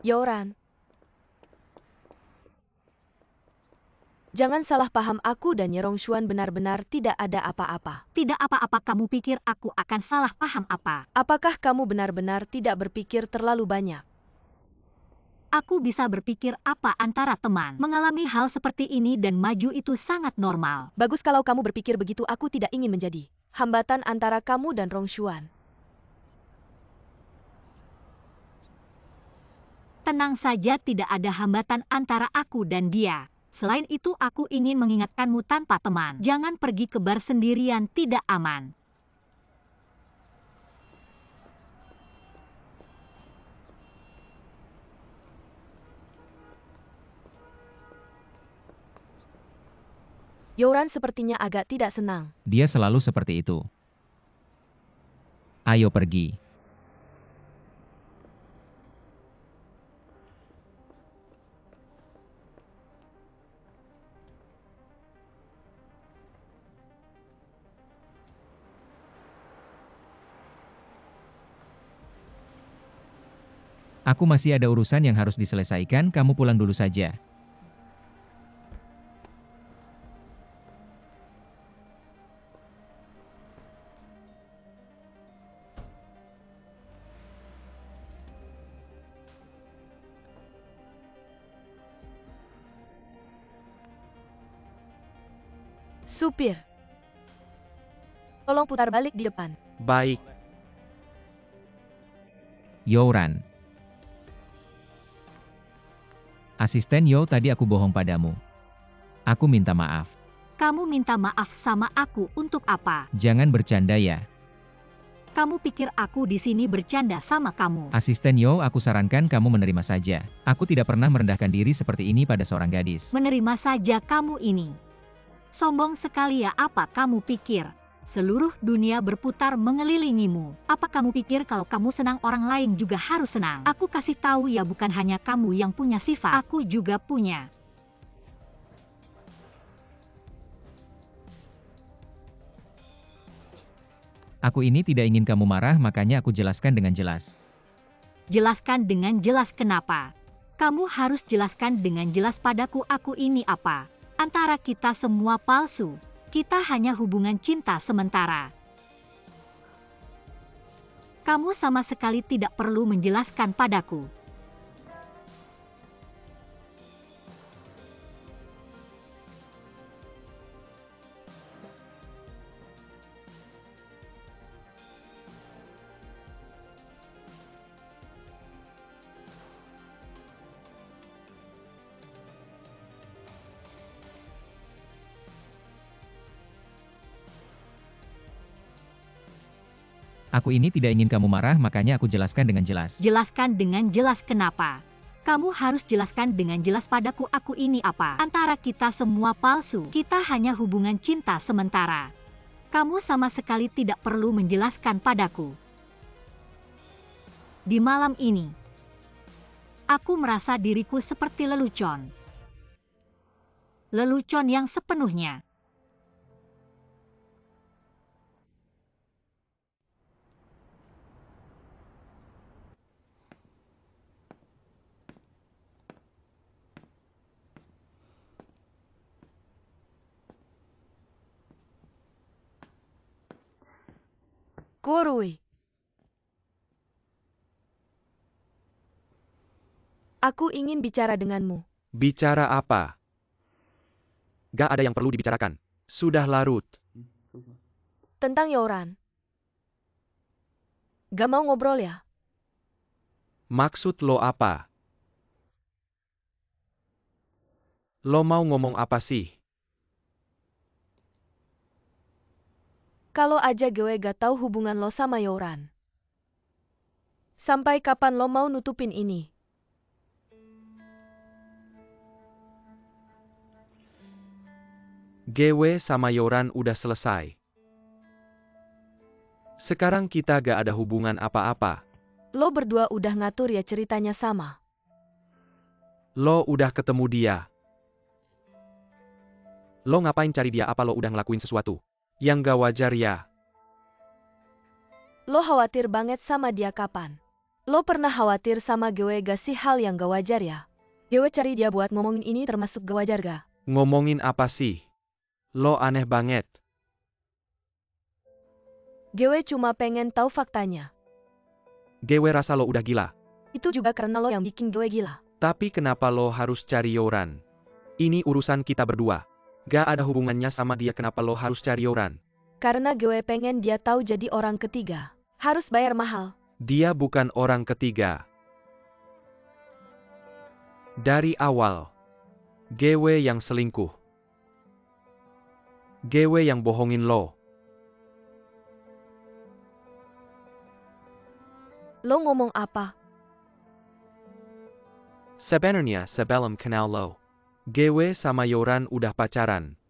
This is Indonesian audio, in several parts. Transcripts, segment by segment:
Yoran, jangan salah paham, aku dan Yerongshuan benar-benar tidak ada apa-apa. Tidak apa-apa, kamu pikir aku akan salah paham apa? Apakah kamu benar-benar tidak berpikir terlalu banyak? Aku bisa berpikir apa antara teman. Mengalami hal seperti ini dan maju itu sangat normal. Bagus kalau kamu berpikir begitu, aku tidak ingin menjadi hambatan antara kamu dan Rongshuan. Tenang saja, tidak ada hambatan antara aku dan dia. Selain itu, aku ingin mengingatkanmu tanpa teman. Jangan pergi ke bar sendirian, tidak aman. Yoran sepertinya agak tidak senang. Dia selalu seperti itu. Ayo pergi. Aku masih ada urusan yang harus diselesaikan, kamu pulang dulu saja. Supir, tolong putar balik di depan. Baik. Yoran. Asisten Yo, tadi aku bohong padamu. Aku minta maaf. Kamu minta maaf sama aku untuk apa? Jangan bercanda ya. Kamu pikir aku di sini bercanda sama kamu? Asisten Yo, aku sarankan kamu menerima saja. Aku tidak pernah merendahkan diri seperti ini pada seorang gadis. Menerima saja kamu ini. Sombong sekali ya, apa kamu pikir? Seluruh dunia berputar mengelilingimu. Apa kamu pikir kalau kamu senang orang lain juga harus senang? Aku kasih tahu ya, bukan hanya kamu yang punya sifat, aku juga punya. Aku ini tidak ingin kamu marah, makanya aku jelaskan dengan jelas. Jelaskan dengan jelas kenapa? Kamu harus jelaskan dengan jelas padaku, aku ini apa? Antara kita semua palsu. Kita hanya hubungan cinta sementara. Kamu sama sekali tidak perlu menjelaskan padaku. Aku ini tidak ingin kamu marah, makanya aku jelaskan dengan jelas. Jelaskan dengan jelas kenapa? Kamu harus jelaskan dengan jelas padaku, aku ini apa? Antara kita semua palsu. Kita hanya hubungan cinta sementara. Kamu sama sekali tidak perlu menjelaskan padaku. Di malam ini, aku merasa diriku seperti lelucon. Lelucon yang sepenuhnya. Korui. Aku ingin bicara denganmu. Bicara apa? Gak ada yang perlu dibicarakan. Sudah larut. Tentang Yoran. Gak mau ngobrol ya? Maksud lo apa? Lo mau ngomong apa sih? Kalau aja gue gak tahu hubungan lo sama Yoran. Sampai kapan lo mau nutupin ini? Gue sama Yoran udah selesai. Sekarang kita gak ada hubungan apa-apa. Lo berdua udah ngatur ya ceritanya sama. Lo udah ketemu dia. Lo ngapain cari dia? Apa lo udah ngelakuin sesuatu yang gak wajar ya? Lo khawatir banget sama dia kapan? Lo pernah khawatir sama gue gak sih hal yang gak wajar ya? Gue cari dia buat ngomongin ini termasuk gak wajar gak? Ngomongin apa sih? Lo aneh banget. Gue cuma pengen tahu faktanya. Gue rasa lo udah gila. Itu juga karena lo yang bikin gue gila. Tapi kenapa lo harus cari Yoran? Ini urusan kita berdua. Gak ada hubungannya sama dia, kenapa lo harus cari Yoran? Karena gue pengen dia tahu jadi orang ketiga. Harus bayar mahal. Dia bukan orang ketiga. Dari awal, gue yang selingkuh. Gue yang bohongin lo. Lo ngomong apa? Sebenarnya sebelum kenal lo, gue sama Yoran udah pacaran.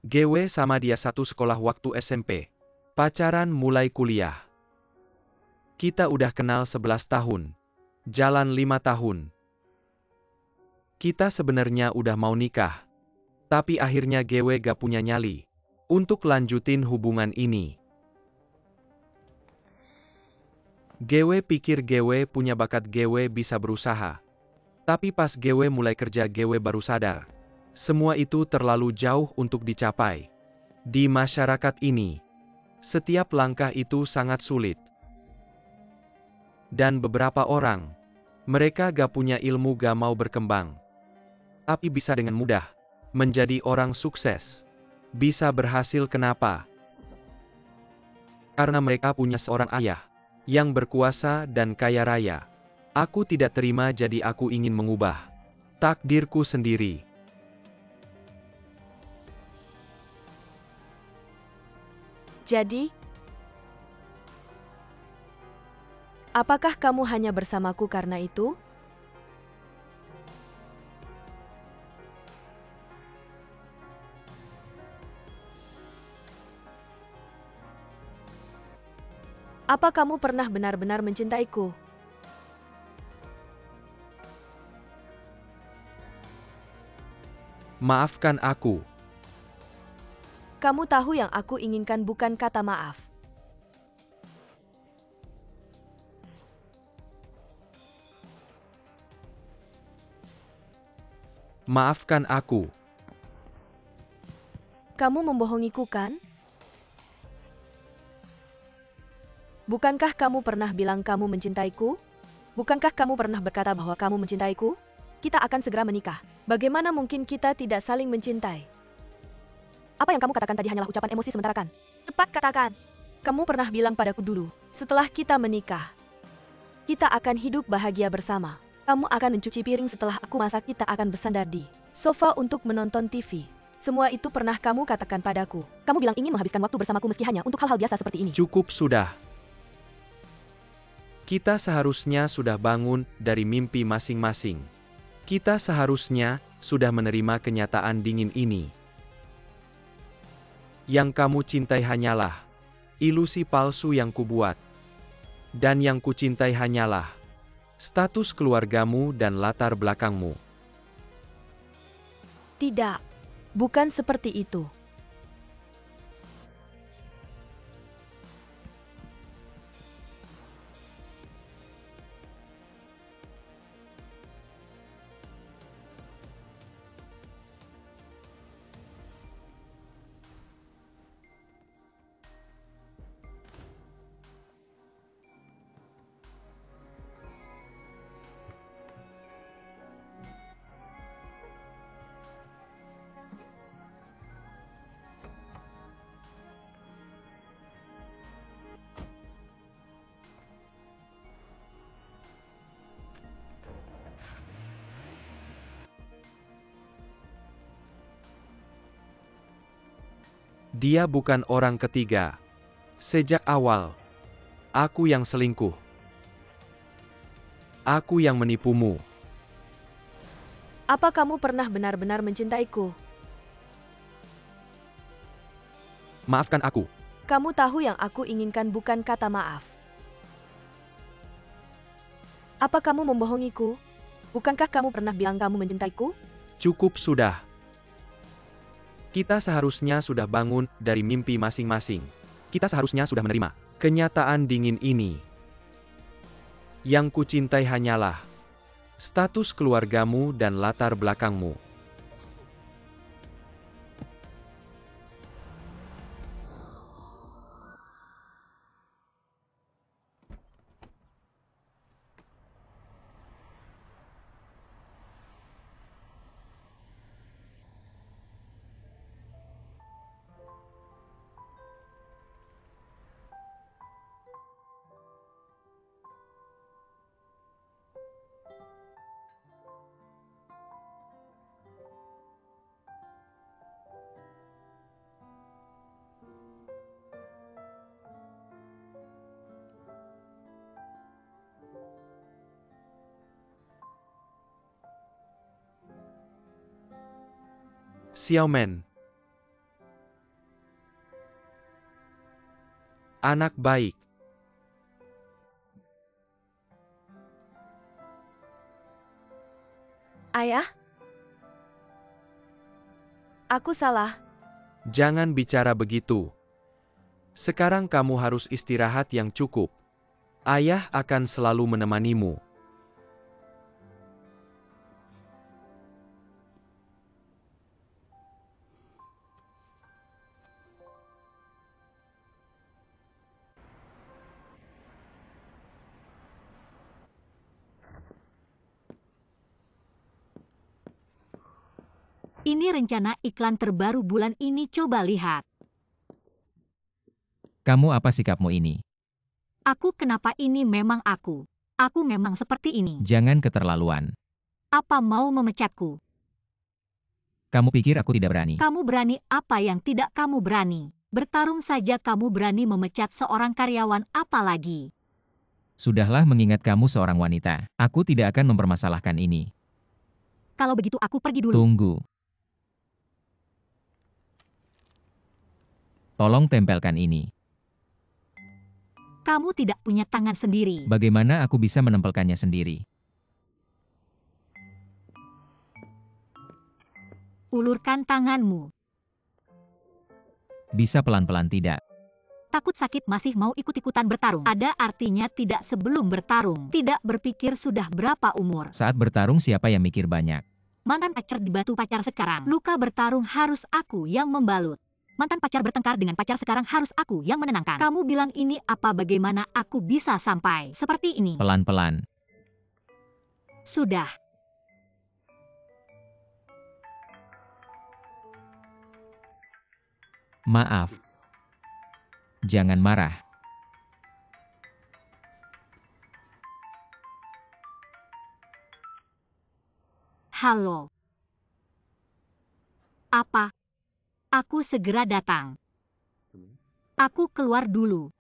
Gue sama dia satu sekolah waktu SMP. Pacaran mulai kuliah. Kita udah kenal 11 tahun. Jalan 5 tahun. Kita sebenarnya udah mau nikah. Tapi akhirnya gue gak punya nyali untuk lanjutin hubungan ini. Gue pikir gue punya bakat, gue bisa berusaha. Tapi pas gue mulai kerja gue baru sadar. Semua itu terlalu jauh untuk dicapai. Di masyarakat ini, setiap langkah itu sangat sulit. Dan beberapa orang, mereka gak punya ilmu, gak mau berkembang. Tapi bisa dengan mudah menjadi orang sukses. Bisa berhasil, kenapa? Karena mereka punya seorang ayah yang berkuasa dan kaya raya. Aku tidak terima, jadi aku ingin mengubah takdirku sendiri. Jadi, apakah kamu hanya bersamaku karena itu? Apa kamu pernah benar-benar mencintaiku? Maafkan aku. Kamu tahu yang aku inginkan bukan kata maaf. Maafkan aku. Kamu membohongiku kan? Bukankah kamu pernah bilang kamu mencintaiku? Bukankah kamu pernah berkata bahwa kamu mencintaiku? Kita akan segera menikah. Bagaimana mungkin kita tidak saling mencintai? Apa yang kamu katakan tadi hanyalah ucapan emosi sementara kan? Cepat katakan. Kamu pernah bilang padaku dulu, setelah kita menikah, kita akan hidup bahagia bersama. Kamu akan mencuci piring setelah aku masak, kita akan bersandar di sofa untuk menonton TV. Semua itu pernah kamu katakan padaku. Kamu bilang ingin menghabiskan waktu bersamaku meski hanya untuk hal-hal biasa seperti ini. Cukup sudah. Kita seharusnya sudah bangun dari mimpi masing-masing. Kita seharusnya sudah menerima kenyataan dingin ini. Yang kamu cintai hanyalah ilusi palsu yang kubuat. Dan yang kucintai hanyalah status keluargamu dan latar belakangmu. Tidak, bukan seperti itu. Dia bukan orang ketiga. Sejak awal, aku yang selingkuh. Aku yang menipumu. Apa kamu pernah benar-benar mencintaiku? Maafkan aku. Kamu tahu yang aku inginkan bukan kata maaf. Apa kamu membohongiku? Bukankah kamu pernah bilang kamu mencintaiku? Cukup sudah. Kita seharusnya sudah bangun dari mimpi masing-masing. Kita seharusnya sudah menerima kenyataan dingin ini. Yang kucintai hanyalah status keluargamu dan latar belakangmu. Xiaomen. Anak baik. Ayah? Aku salah. Jangan bicara begitu. Sekarang kamu harus istirahat yang cukup. Ayah akan selalu menemanimu. Ini rencana iklan terbaru bulan ini, coba lihat. Kamu apa sikapmu ini? Aku kenapa ini memang aku. Aku memang seperti ini. Jangan keterlaluan. Apa mau memecatku? Kamu pikir aku tidak berani? Kamu berani apa yang tidak kamu berani? Bertarung saja kamu berani memecat seorang karyawan, apalagi? Sudahlah, mengingat kamu seorang wanita. Aku tidak akan mempermasalahkan ini. Kalau begitu aku pergi dulu. Tunggu. Tolong tempelkan ini. Kamu tidak punya tangan sendiri. Bagaimana aku bisa menempelkannya sendiri? Ulurkan tanganmu. Bisa pelan-pelan tidak? Takut sakit masih mau ikut-ikutan bertarung. Ada artinya tidak sebelum bertarung. Tidak berpikir sudah berapa umur. Saat bertarung siapa yang mikir banyak? Mantan pacar dibantu pacar sekarang. Luka bertarung harus aku yang membalut. Mantan pacar bertengkar dengan pacar sekarang harus aku yang menenangkan. Kamu bilang ini apa, bagaimana aku bisa sampai seperti ini? Pelan-pelan. Sudah. Maaf. Jangan marah. Halo. Apa? Aku segera datang. Aku keluar dulu.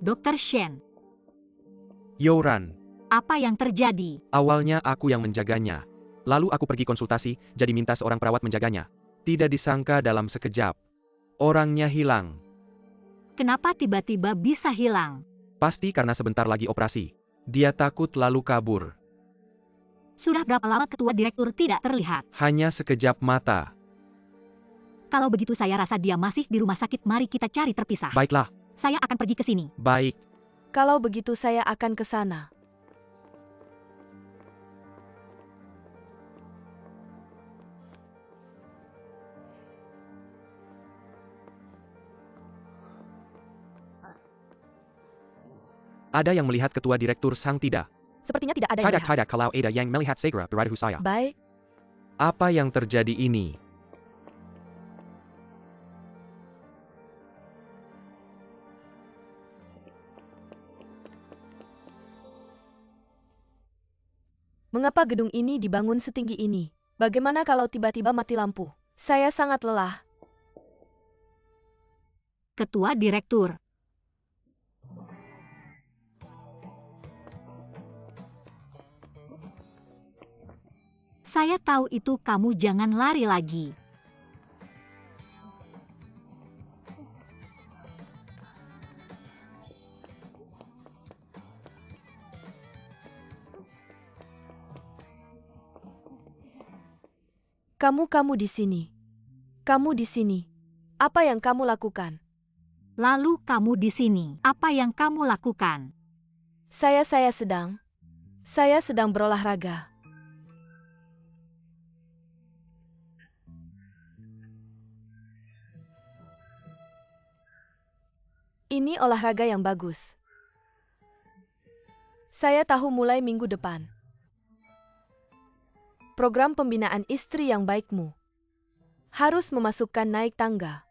Dokter Shen, Youran, apa yang terjadi? awalnya aku yang menjaganya. Lalu aku pergi konsultasi, jadi minta seorang perawat menjaganya. Tidak disangka dalam sekejap, orangnya hilang. Kenapa tiba-tiba bisa hilang? Pasti karena sebentar lagi operasi. Dia takut lalu kabur. Sudah berapa lama ketua direktur tidak terlihat? Hanya sekejap mata. Kalau begitu saya rasa dia masih di rumah sakit, mari kita cari terpisah. Baiklah, Saya akan pergi ke sini. baik. Kalau begitu saya akan ke sana. Ada yang melihat ketua direktur Sang tidak? Sepertinya tidak ada yang melihat. Tidak, kalau ada yang melihat segera beritahu saya. Baik, Apa yang terjadi ini? mengapa gedung ini dibangun setinggi ini? Bagaimana kalau tiba-tiba mati lampu? Saya sangat lelah. Ketua direktur. Saya tahu itu, kamu jangan lari lagi. Kamu di sini. Kamu di sini. Apa yang kamu lakukan? Lalu kamu di sini. Apa yang kamu lakukan? Saya sedang berolahraga. Ini olahraga yang bagus. Saya tahu mulai minggu depan. Program pembinaan istri yang baikmu harus memasukkan naik tangga.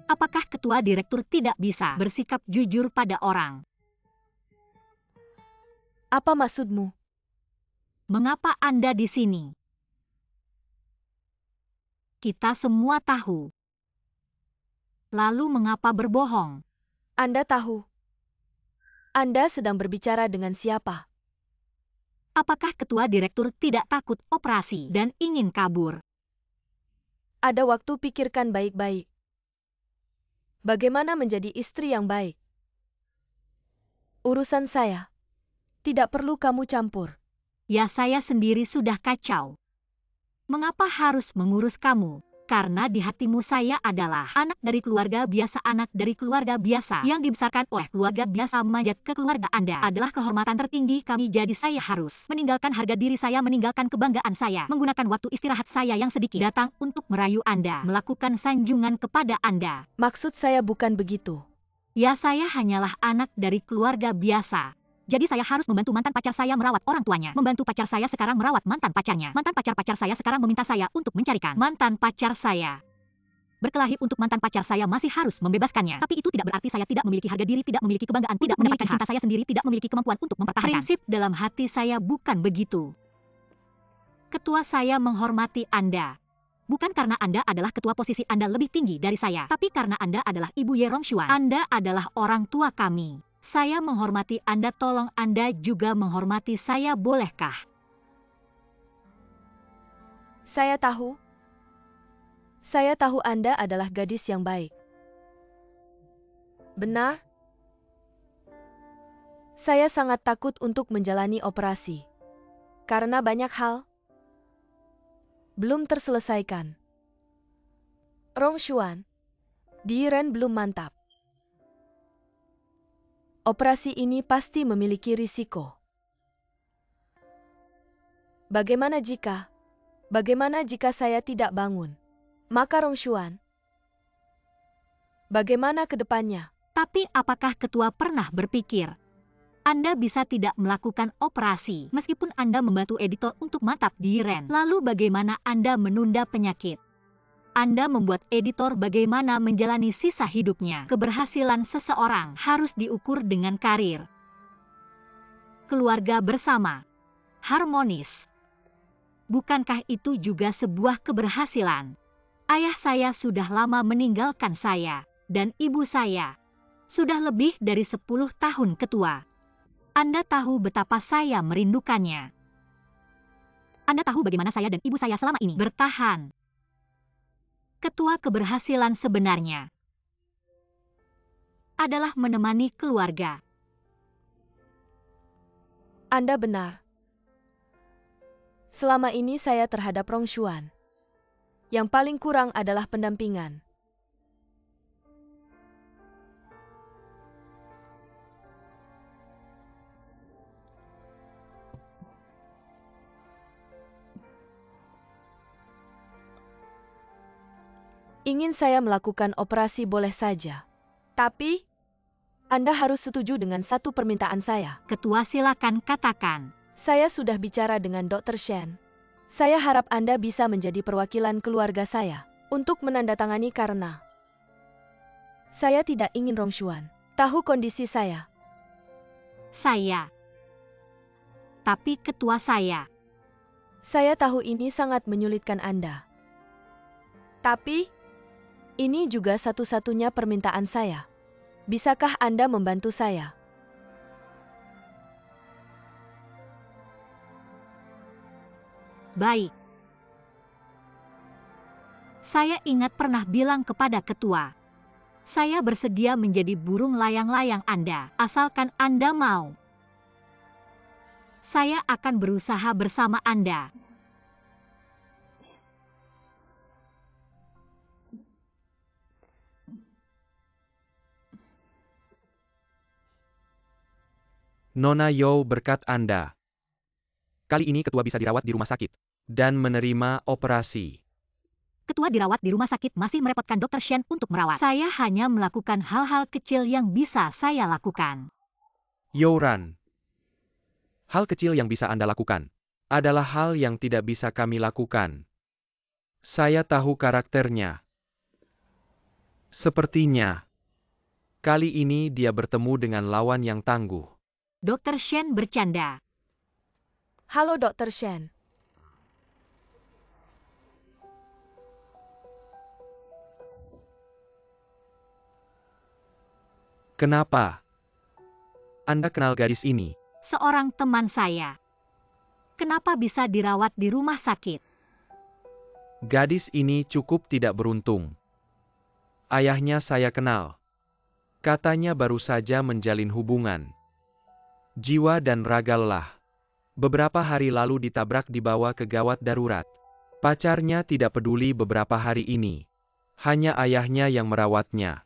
Apakah ketua direktur tidak bisa bersikap jujur pada orang? Apa maksudmu? Mengapa Anda di sini? Kita semua tahu. Lalu mengapa berbohong? Anda tahu. Anda sedang berbicara dengan siapa? Apakah ketua direktur tidak takut operasi dan ingin kabur? Ada waktu pikirkan baik-baik. Bagaimana menjadi istri yang baik? Urusan saya. Tidak perlu kamu campur. Ya, saya sendiri sudah kacau. Mengapa harus mengurus kamu? Karena di hatimu saya adalah anak dari keluarga biasa yang dibesarkan oleh keluarga biasa. Memanjat ke keluarga Anda adalah kehormatan tertinggi kami, jadi saya harus meninggalkan harga diri saya, meninggalkan kebanggaan saya, menggunakan waktu istirahat saya yang sedikit datang untuk merayu Anda, melakukan sanjungan kepada Anda. Maksud saya bukan begitu. Ya, saya hanyalah anak dari keluarga biasa. Jadi saya harus membantu mantan pacar saya merawat orang tuanya. Membantu pacar saya sekarang merawat mantan pacarnya. Mantan pacar saya sekarang meminta saya untuk mencarikan mantan pacar saya. Berkelahi untuk mantan pacar saya masih harus membebaskannya. Tapi itu tidak berarti saya tidak memiliki harga diri, tidak memiliki kebanggaan, tidak mendapatkan cinta saya sendiri, tidak memiliki kemampuan untuk mempertahankan. Prinsip dalam hati saya bukan begitu. Ketua, saya menghormati Anda. Bukan karena Anda adalah ketua, posisi Anda lebih tinggi dari saya, tapi karena Anda adalah Ibu Ye Rongshuan. Anda adalah orang tua kami. Saya menghormati Anda, tolong Anda juga menghormati saya, bolehkah? Saya tahu Anda adalah gadis yang baik. Benar? Saya sangat takut untuk menjalani operasi. Karena banyak hal belum terselesaikan. Rongshuan, Diren belum mantap. Operasi ini pasti memiliki risiko. Bagaimana jika saya tidak bangun? Maka Rongshuan, bagaimana ke depannya? Tapi apakah ketua pernah berpikir Anda bisa tidak melakukan operasi meskipun Anda membantu editor untuk mantap Diren? Lalu bagaimana Anda menunda penyakit? Anda membuat editor bagaimana menjalani sisa hidupnya. Keberhasilan seseorang harus diukur dengan karir, keluarga bersama, harmonis. Bukankah itu juga sebuah keberhasilan? Ayah saya sudah lama meninggalkan saya, dan ibu saya sudah lebih dari 10 tahun ketua. Anda tahu betapa saya merindukannya. Anda tahu bagaimana saya dan ibu saya selama ini bertahan. Ketua, keberhasilan sebenarnya adalah menemani keluarga. Anda benar. Selama ini saya terhadap Rongshuan. Yang paling kurang adalah pendampingan. Ingin saya melakukan operasi boleh saja. Tapi, Anda harus setuju dengan satu permintaan saya. Ketua, silakan katakan. Saya sudah bicara dengan Dr. Shen. Saya harap Anda bisa menjadi perwakilan keluarga saya untuk menandatangani karena saya tidak ingin Rongshuan tahu kondisi saya. Tapi ketua, saya tahu ini sangat menyulitkan Anda. Tapi, ini juga satu-satunya permintaan saya. Bisakah Anda membantu saya? Baik. Saya ingat pernah bilang kepada ketua, saya bersedia menjadi burung layang-layang Anda, asalkan Anda mau. Saya akan berusaha bersama Anda. Nona Yao, berkat Anda. Kali ini ketua bisa dirawat di rumah sakit dan menerima operasi. Ketua dirawat di rumah sakit masih merepotkan Dr. Shen untuk merawat. Saya hanya melakukan hal-hal kecil yang bisa saya lakukan. Youran, hal kecil yang bisa Anda lakukan adalah hal yang tidak bisa kami lakukan. Saya tahu karakternya. Sepertinya, kali ini dia bertemu dengan lawan yang tangguh. Dr. Shen bercanda. Halo Dr. Shen. Kenapa? Anda kenal gadis ini? Seorang teman saya. Kenapa bisa dirawat di rumah sakit? Gadis ini cukup tidak beruntung. Ayahnya saya kenal. Katanya baru saja menjalin hubungan. Jiwa dan raga lelah. Beberapa hari lalu ditabrak dibawa ke gawat darurat. Pacarnya tidak peduli beberapa hari ini. Hanya ayahnya yang merawatnya.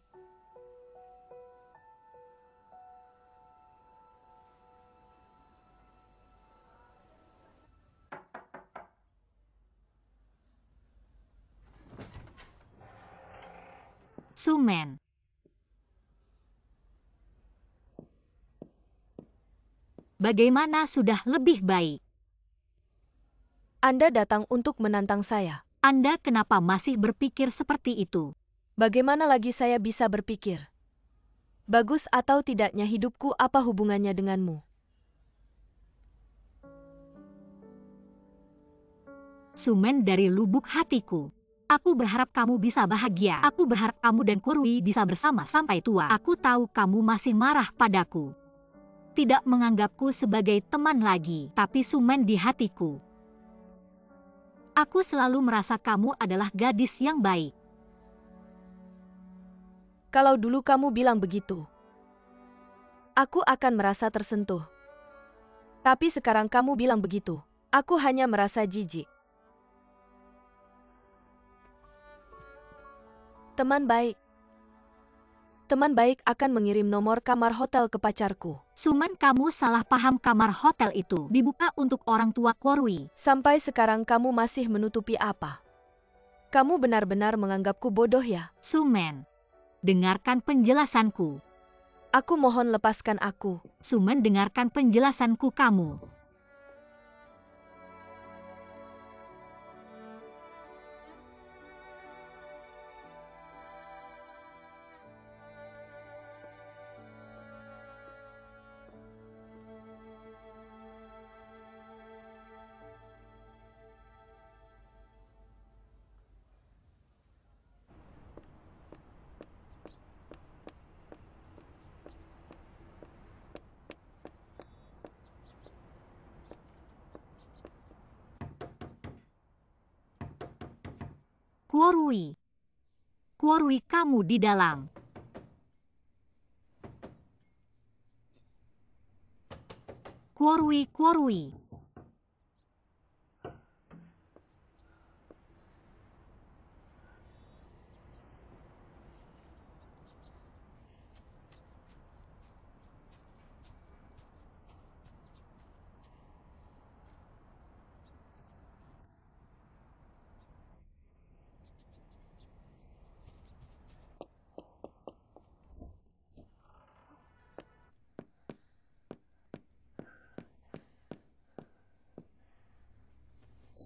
Sumen. Bagaimana sudah lebih baik? Anda datang untuk menantang saya. Anda kenapa masih berpikir seperti itu? Bagaimana lagi saya bisa berpikir? Bagus atau tidaknya hidupku, apa hubungannya denganmu? Sumen dari lubuk hatiku. Aku berharap kamu bisa bahagia. Aku berharap kamu dan Kurui bisa bersama sampai tua. Aku tahu kamu masih marah padaku. Tidak menganggapku sebagai teman lagi, tapi Sumen di hatiku. Aku selalu merasa kamu adalah gadis yang baik. Kalau dulu kamu bilang begitu, aku akan merasa tersentuh. Tapi sekarang kamu bilang begitu, aku hanya merasa jijik. Teman baik. Teman baik akan mengirim nomor kamar hotel ke pacarku. Sumen, kamu salah paham. Kamar hotel itu dibuka untuk orang tua Kurui. Sampai sekarang kamu masih menutupi apa? Kamu benar-benar menganggapku bodoh ya? Sumen, dengarkan penjelasanku. Aku mohon lepaskan aku. Sumen, dengarkan penjelasanku kamu. Kurui. Kurui, kamu di dalam. Kurui, Kurui.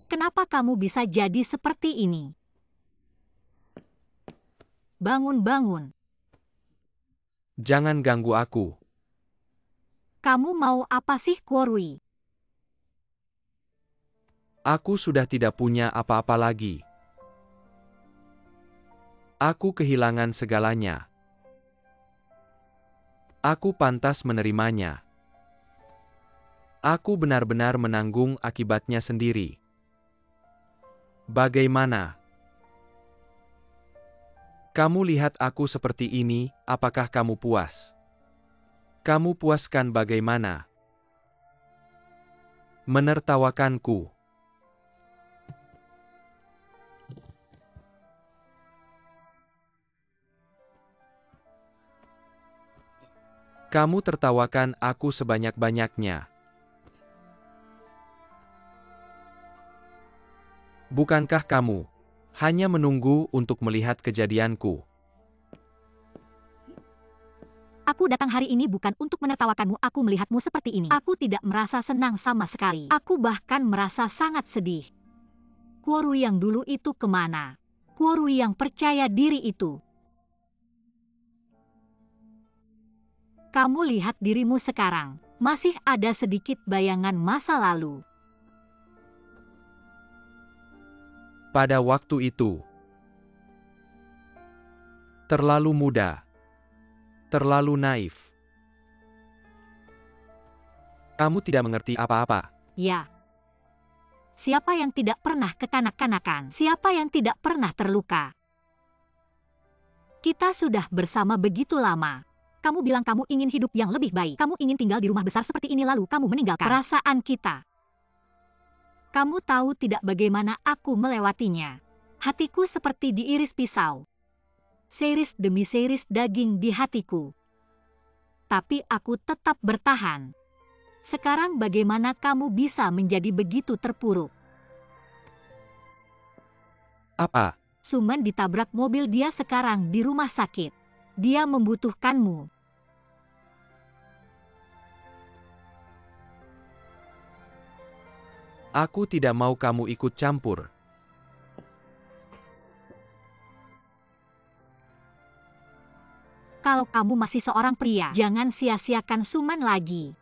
Kenapa kamu bisa jadi seperti ini? Bangun, bangun. Jangan ganggu aku. Kamu mau apa sih, Kurui? Aku sudah tidak punya apa-apa lagi. Aku kehilangan segalanya. Aku pantas menerimanya. Aku benar-benar menanggung akibatnya sendiri. Bagaimana? Kamu lihat aku seperti ini, apakah kamu puas? Kamu puaskan bagaimana? Menertawakanku. Kamu tertawakan aku sebanyak-banyaknya. Bukankah kamu hanya menunggu untuk melihat kejadianku? Aku datang hari ini bukan untuk menertawakanmu, aku melihatmu seperti ini. Aku tidak merasa senang sama sekali. Aku bahkan merasa sangat sedih. Kuorui yang dulu itu kemana? Kuorui yang percaya diri itu. Kamu lihat dirimu sekarang. Masih ada sedikit bayangan masa lalu. Pada waktu itu, terlalu muda, terlalu naif. Kamu tidak mengerti apa-apa. Ya. Siapa yang tidak pernah kekanak-kanakan? Siapa yang tidak pernah terluka? Kita sudah bersama begitu lama. Kamu bilang kamu ingin hidup yang lebih baik. Kamu ingin tinggal di rumah besar seperti ini, lalu kamu meninggalkan perasaan kita. Kamu tahu tidak bagaimana aku melewatinya. Hatiku seperti diiris pisau. Series demi series daging di hatiku. Tapi aku tetap bertahan. Sekarang bagaimana kamu bisa menjadi begitu terpuruk? Apa? Suman ditabrak mobil, dia sekarang di rumah sakit. Dia membutuhkanmu. Aku tidak mau kamu ikut campur. Kalau kamu masih seorang pria, jangan sia-siakan Suman lagi.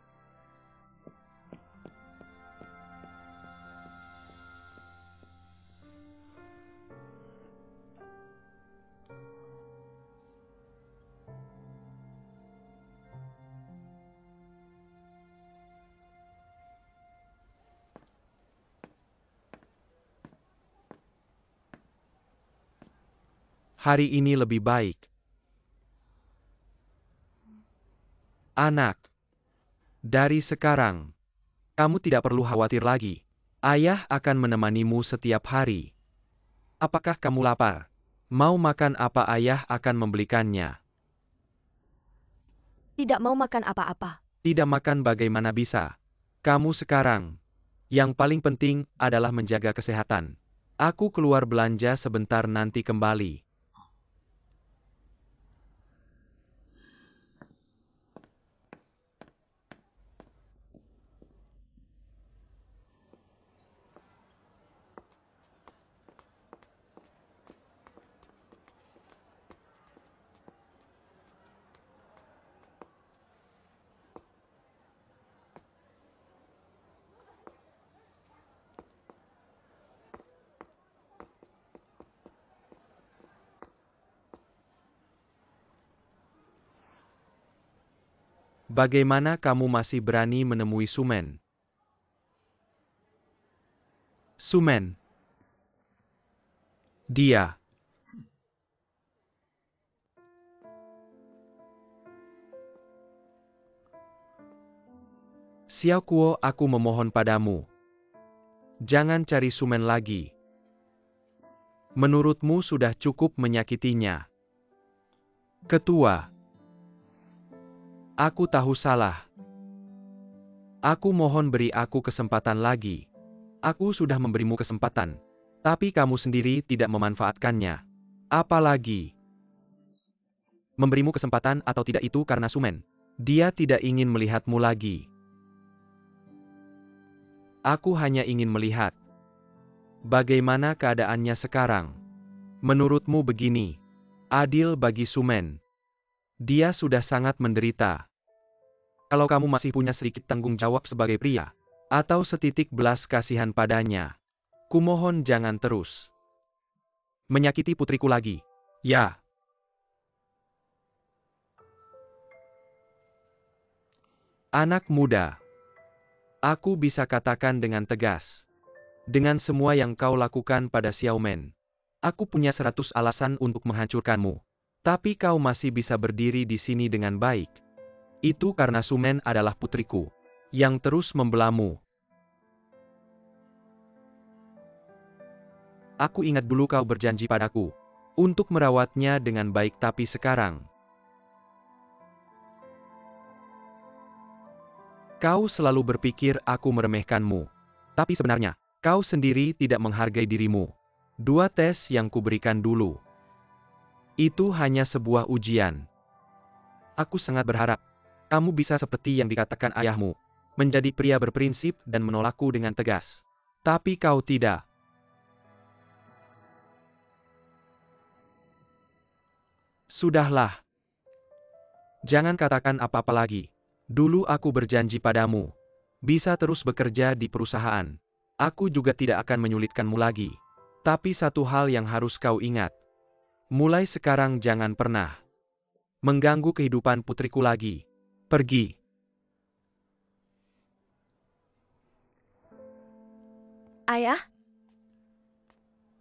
Hari ini lebih baik. Anak, dari sekarang, kamu tidak perlu khawatir lagi. Ayah akan menemanimu setiap hari. Apakah kamu lapar? Mau makan apa? Ayah akan membelikannya. Tidak mau makan apa-apa. Tidak makan bagaimana bisa? Kamu sekarang, yang paling penting adalah menjaga kesehatan. Aku keluar belanja sebentar, nanti kembali. Bagaimana kamu masih berani menemui Sumen? Sumen. Dia. Xiao Kuo, aku memohon padamu. Jangan cari Sumen lagi. Menurutmu sudah cukup menyakitinya. Ketua. Aku tahu salah. Aku mohon beri aku kesempatan lagi. Aku sudah memberimu kesempatan. Tapi kamu sendiri tidak memanfaatkannya. Apalagi memberimu kesempatan atau tidak itu karena Sumen. Dia tidak ingin melihatmu lagi. Aku hanya ingin melihat bagaimana keadaannya sekarang. Menurutmu begini adil bagi Sumen? Dia sudah sangat menderita. Kalau kamu masih punya sedikit tanggung jawab sebagai pria, atau setitik belas kasihan padanya, kumohon jangan terus menyakiti putriku lagi. Ya. Anak muda, aku bisa katakan dengan tegas, dengan semua yang kau lakukan pada Xiaomen, aku punya 100 alasan untuk menghancurkanmu. Tapi kau masih bisa berdiri di sini dengan baik. Itu karena Sumen adalah putriku, yang terus membelamu. Aku ingat dulu kau berjanji padaku untuk merawatnya dengan baik, tapi sekarang kau selalu berpikir aku meremehkanmu. Tapi sebenarnya, kau sendiri tidak menghargai dirimu. 2 tes yang kuberikan dulu itu hanya sebuah ujian. Aku sangat berharap kamu bisa seperti yang dikatakan ayahmu, menjadi pria berprinsip dan menolakku dengan tegas. Tapi kau tidak. Sudahlah. Jangan katakan apa-apa lagi. Dulu aku berjanji padamu, bisa terus bekerja di perusahaan. Aku juga tidak akan menyulitkanmu lagi. Tapi satu hal yang harus kau ingat. Mulai sekarang jangan pernah mengganggu kehidupan putriku lagi. Pergi. Ayah,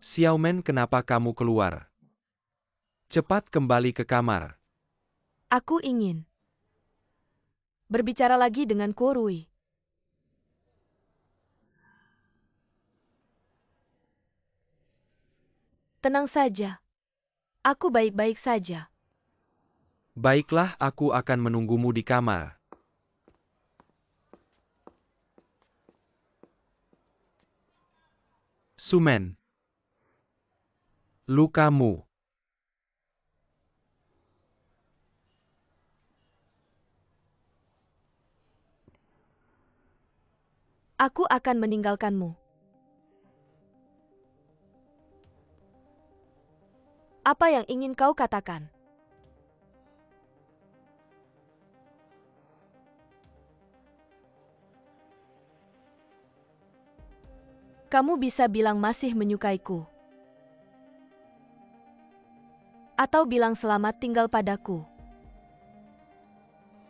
Xiaomen, kenapa kamu keluar? Cepat kembali ke kamar. aku ingin berbicara lagi dengan Korui. Tenang saja. Aku baik-baik saja. Baiklah, aku akan menunggumu di kamar. Sumen. Lukamu. Aku akan meninggalkanmu. Apa yang ingin kau katakan? Kamu bisa bilang masih menyukaiku. Atau bilang selamat tinggal padaku.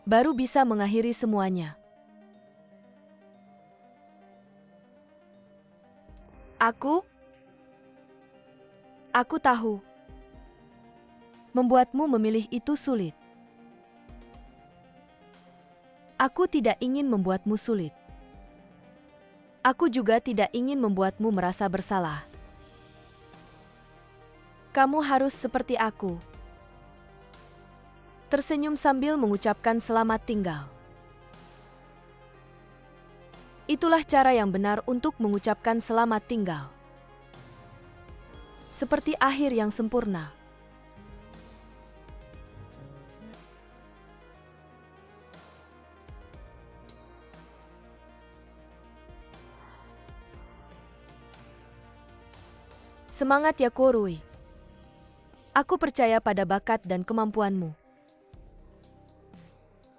Baru bisa mengakhiri semuanya. Aku tahu. Membuatmu memilih itu sulit. Aku tidak ingin membuatmu sulit. Aku juga tidak ingin membuatmu merasa bersalah. Kamu harus seperti aku. Tersenyum sambil mengucapkan selamat tinggal. Itulah cara yang benar untuk mengucapkan selamat tinggal. Seperti akhir yang sempurna. Semangat ya Korui. Aku percaya pada bakat dan kemampuanmu.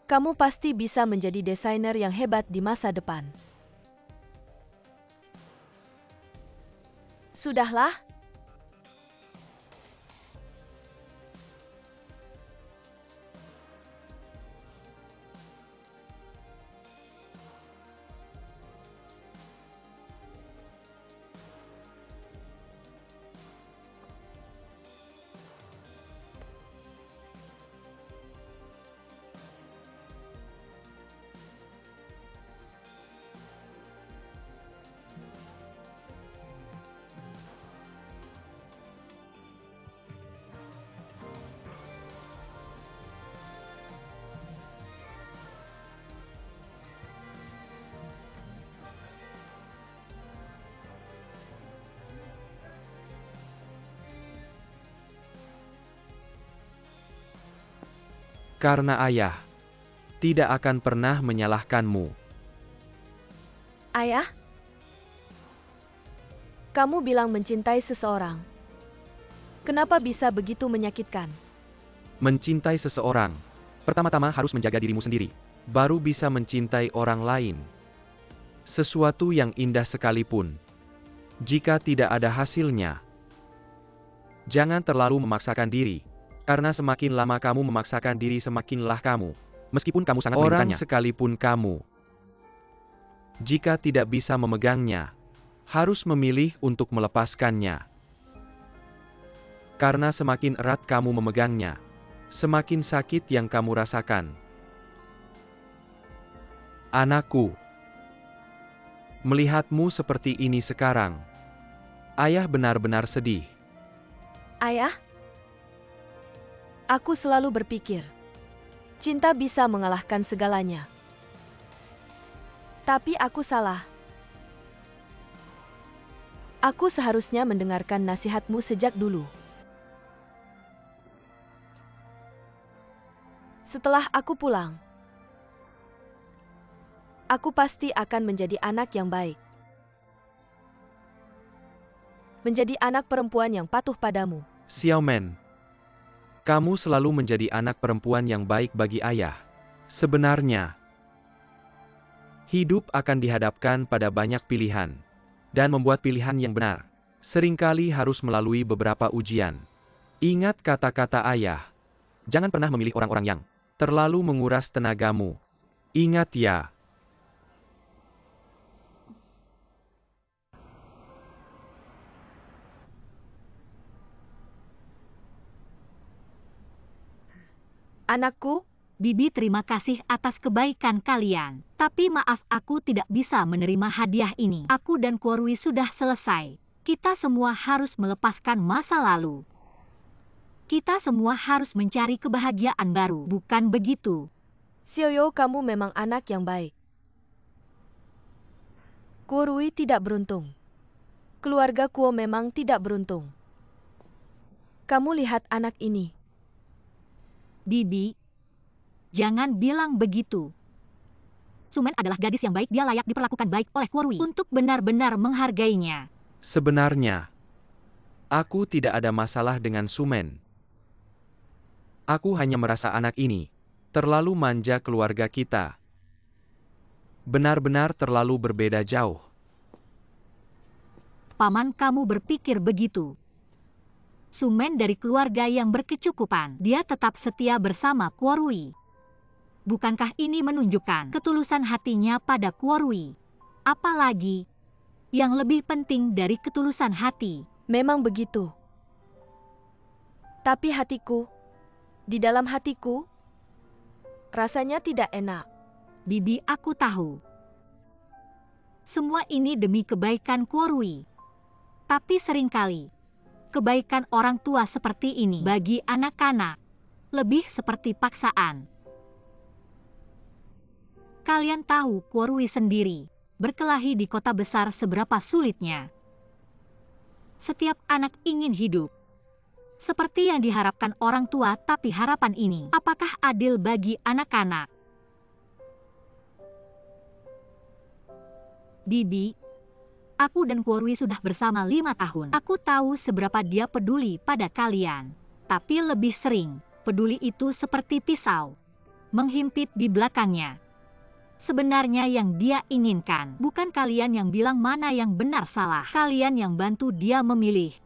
Kamu pasti bisa menjadi desainer yang hebat di masa depan. Sudahlah. Karena ayah tidak akan pernah menyalahkanmu. Ayah? Kamu bilang mencintai seseorang. Kenapa bisa begitu menyakitkan? Mencintai seseorang, pertama-tama harus menjaga dirimu sendiri, baru bisa mencintai orang lain. Sesuatu yang indah sekalipun, jika tidak ada hasilnya, jangan terlalu memaksakan diri, karena semakin lama kamu memaksakan diri semakin lelah kamu, meskipun kamu sangat merindukannya. Orang sekalipun kamu, jika tidak bisa memegangnya, harus memilih untuk melepaskannya. Karena semakin erat kamu memegangnya, semakin sakit yang kamu rasakan. Anakku, melihatmu seperti ini sekarang, Ayah benar-benar sedih. Ayah, aku selalu berpikir, cinta bisa mengalahkan segalanya. Tapi aku salah. Aku seharusnya mendengarkan nasihatmu sejak dulu. Setelah aku pulang, aku pasti akan menjadi anak yang baik. Menjadi anak perempuan yang patuh padamu. Xiaomen, kamu selalu menjadi anak perempuan yang baik bagi ayah. Sebenarnya, hidup akan dihadapkan pada banyak pilihan, dan membuat pilihan yang benar seringkali harus melalui beberapa ujian. Ingat kata-kata ayah, jangan pernah memilih orang-orang yang terlalu menguras tenagamu. Ingat ya. Anakku, Bibi, terima kasih atas kebaikan kalian. Tapi maaf, aku tidak bisa menerima hadiah ini. Aku dan Korwi sudah selesai. Kita semua harus melepaskan masa lalu. Kita semua harus mencari kebahagiaan baru, bukan begitu? Xiaoyo, kamu memang anak yang baik. Kurui tidak beruntung. Keluarga Kuo memang tidak beruntung. Kamu lihat anak ini. Bibi, jangan bilang begitu. Sumen adalah gadis yang baik, dia layak diperlakukan baik oleh Korwi untuk benar-benar menghargainya. Sebenarnya, aku tidak ada masalah dengan Sumen. Aku hanya merasa anak ini terlalu manja. Keluarga kita benar-benar terlalu berbeda jauh. Paman, kamu berpikir begitu. Sumen dari keluarga yang berkecukupan, dia tetap setia bersama Korwi. Bukankah ini menunjukkan ketulusan hatinya pada Korwi? Apalagi yang lebih penting dari ketulusan hati. Memang begitu. Tapi hatiku, di dalam hatiku, rasanya tidak enak. Bibi, aku tahu. Semua ini demi kebaikan Korwi. Tapi seringkali, kebaikan orang tua seperti ini bagi anak-anak lebih seperti paksaan. Kalian tahu Korwi sendiri, berkelahi di kota besar seberapa sulitnya. Setiap anak ingin hidup seperti yang diharapkan orang tua, tapi harapan ini, apakah adil bagi anak-anak? Bibi, aku dan Korwi sudah bersama 5 tahun. Aku tahu seberapa dia peduli pada kalian. Tapi lebih sering, peduli itu seperti pisau, menghimpit di belakangnya. Sebenarnya yang dia inginkan, bukan kalian yang bilang mana yang benar salah. Kalian yang bantu dia memilih.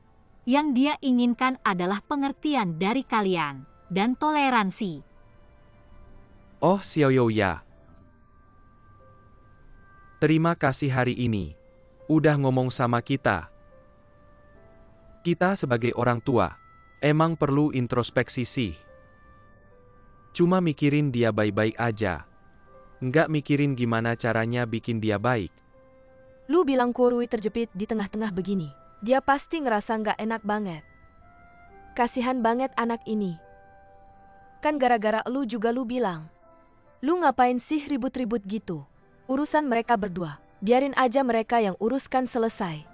Yang dia inginkan adalah pengertian dari kalian, dan toleransi. Oh Xiaoyo ya. Terima kasih hari ini. Udah ngomong sama kita. Kita sebagai orang tua, emang perlu introspeksi sih. Cuma mikirin dia baik-baik aja. Nggak mikirin gimana caranya bikin dia baik. Lu bilang Kurui terjepit di tengah-tengah begini. Dia pasti ngerasa nggak enak banget. Kasihan banget anak ini. Kan gara-gara lu juga lu bilang. Lu ngapain sih ribut-ribut gitu? Urusan mereka berdua. Biarin aja mereka yang uruskan selesai.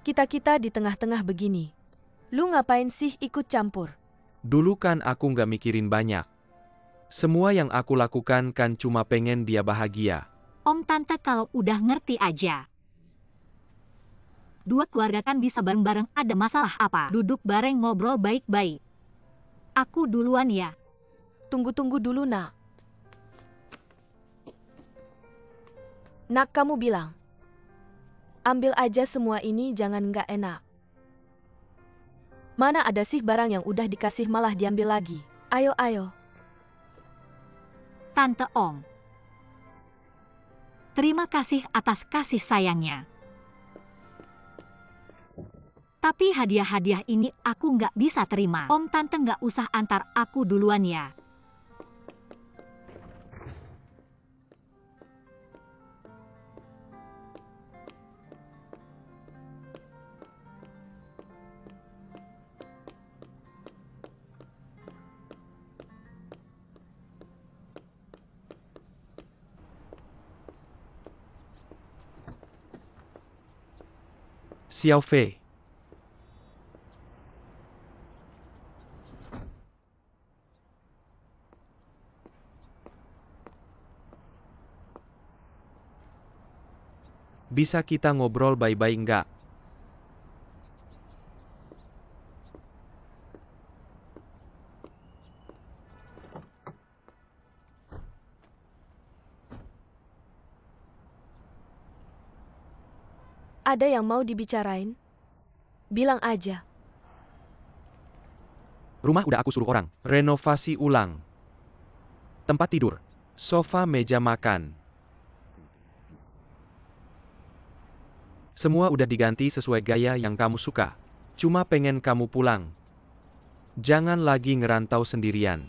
Kita-kita di tengah-tengah begini. Lu ngapain sih ikut campur? Dulu kan aku nggak mikirin banyak. Semua yang aku lakukan kan cuma pengen dia bahagia. Om Tante kalau udah ngerti aja. Dua keluarga kan bisa bareng-bareng, ada masalah apa? Duduk bareng ngobrol baik-baik. Aku duluan ya. Tunggu-tunggu dulu nak. Nak, kamu bilang. Ambil aja semua ini, jangan nggak enak. Mana ada sih barang yang udah dikasih malah diambil lagi. Ayo, ayo. Tante Om. Terima kasih atas kasih sayangnya. Tapi hadiah-hadiah ini aku nggak bisa terima. Om Tante nggak usah antar, aku duluan ya. Xiao Fei. Bisa kita ngobrol baik-baik nggak? Ada yang mau dibicarain? Bilang aja. Rumah udah aku suruh orang renovasi ulang. Tempat tidur, sofa, meja makan. Semua udah diganti sesuai gaya yang kamu suka. Cuma pengen kamu pulang. Jangan lagi ngerantau sendirian.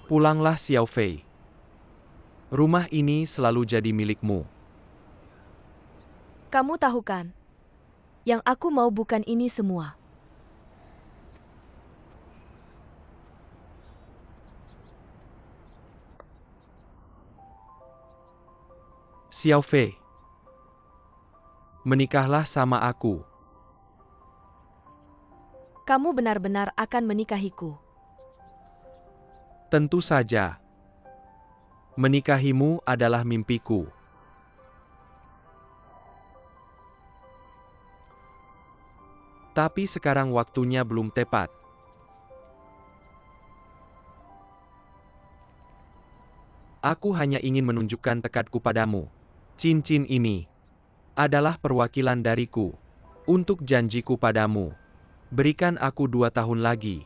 Pulanglah Xiao Fei. Rumah ini selalu jadi milikmu. Kamu tahu kan? Yang aku mau bukan ini semua. Xiao Fei. Menikahlah sama aku. Kamu benar-benar akan menikahiku. Tentu saja. Menikahimu adalah mimpiku. Tapi sekarang waktunya belum tepat. Aku hanya ingin menunjukkan tekadku padamu. Cincin ini adalah perwakilan dariku untuk janjiku padamu. Berikan aku 2 tahun lagi.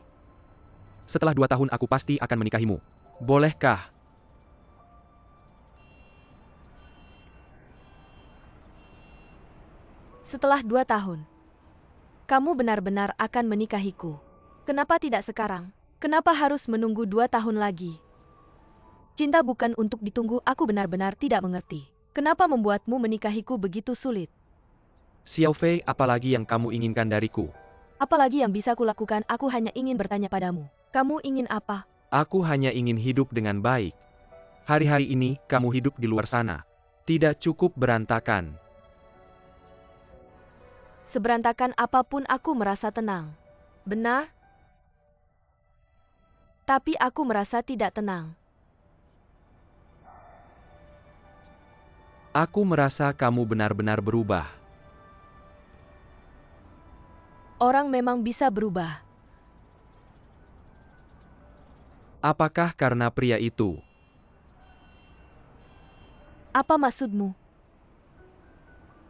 Setelah 2 tahun aku pasti akan menikahimu. Bolehkah? Setelah 2 tahun. Kamu benar-benar akan menikahiku. Kenapa tidak sekarang? Kenapa harus menunggu 2 tahun lagi? Cinta bukan untuk ditunggu, aku benar-benar tidak mengerti. Kenapa membuatmu menikahiku begitu sulit? Xiao Fei, apalagi yang kamu inginkan dariku? Apalagi yang bisa kulakukan, aku hanya ingin bertanya padamu. Kamu ingin apa? Aku hanya ingin hidup dengan baik. Hari-hari ini, kamu hidup di luar sana. Tidak cukup berantakan. Seberantakan apapun aku merasa tenang. Benar? Tapi aku merasa tidak tenang. Aku merasa kamu benar-benar berubah. Orang memang bisa berubah. Apakah karena pria itu? Apa maksudmu?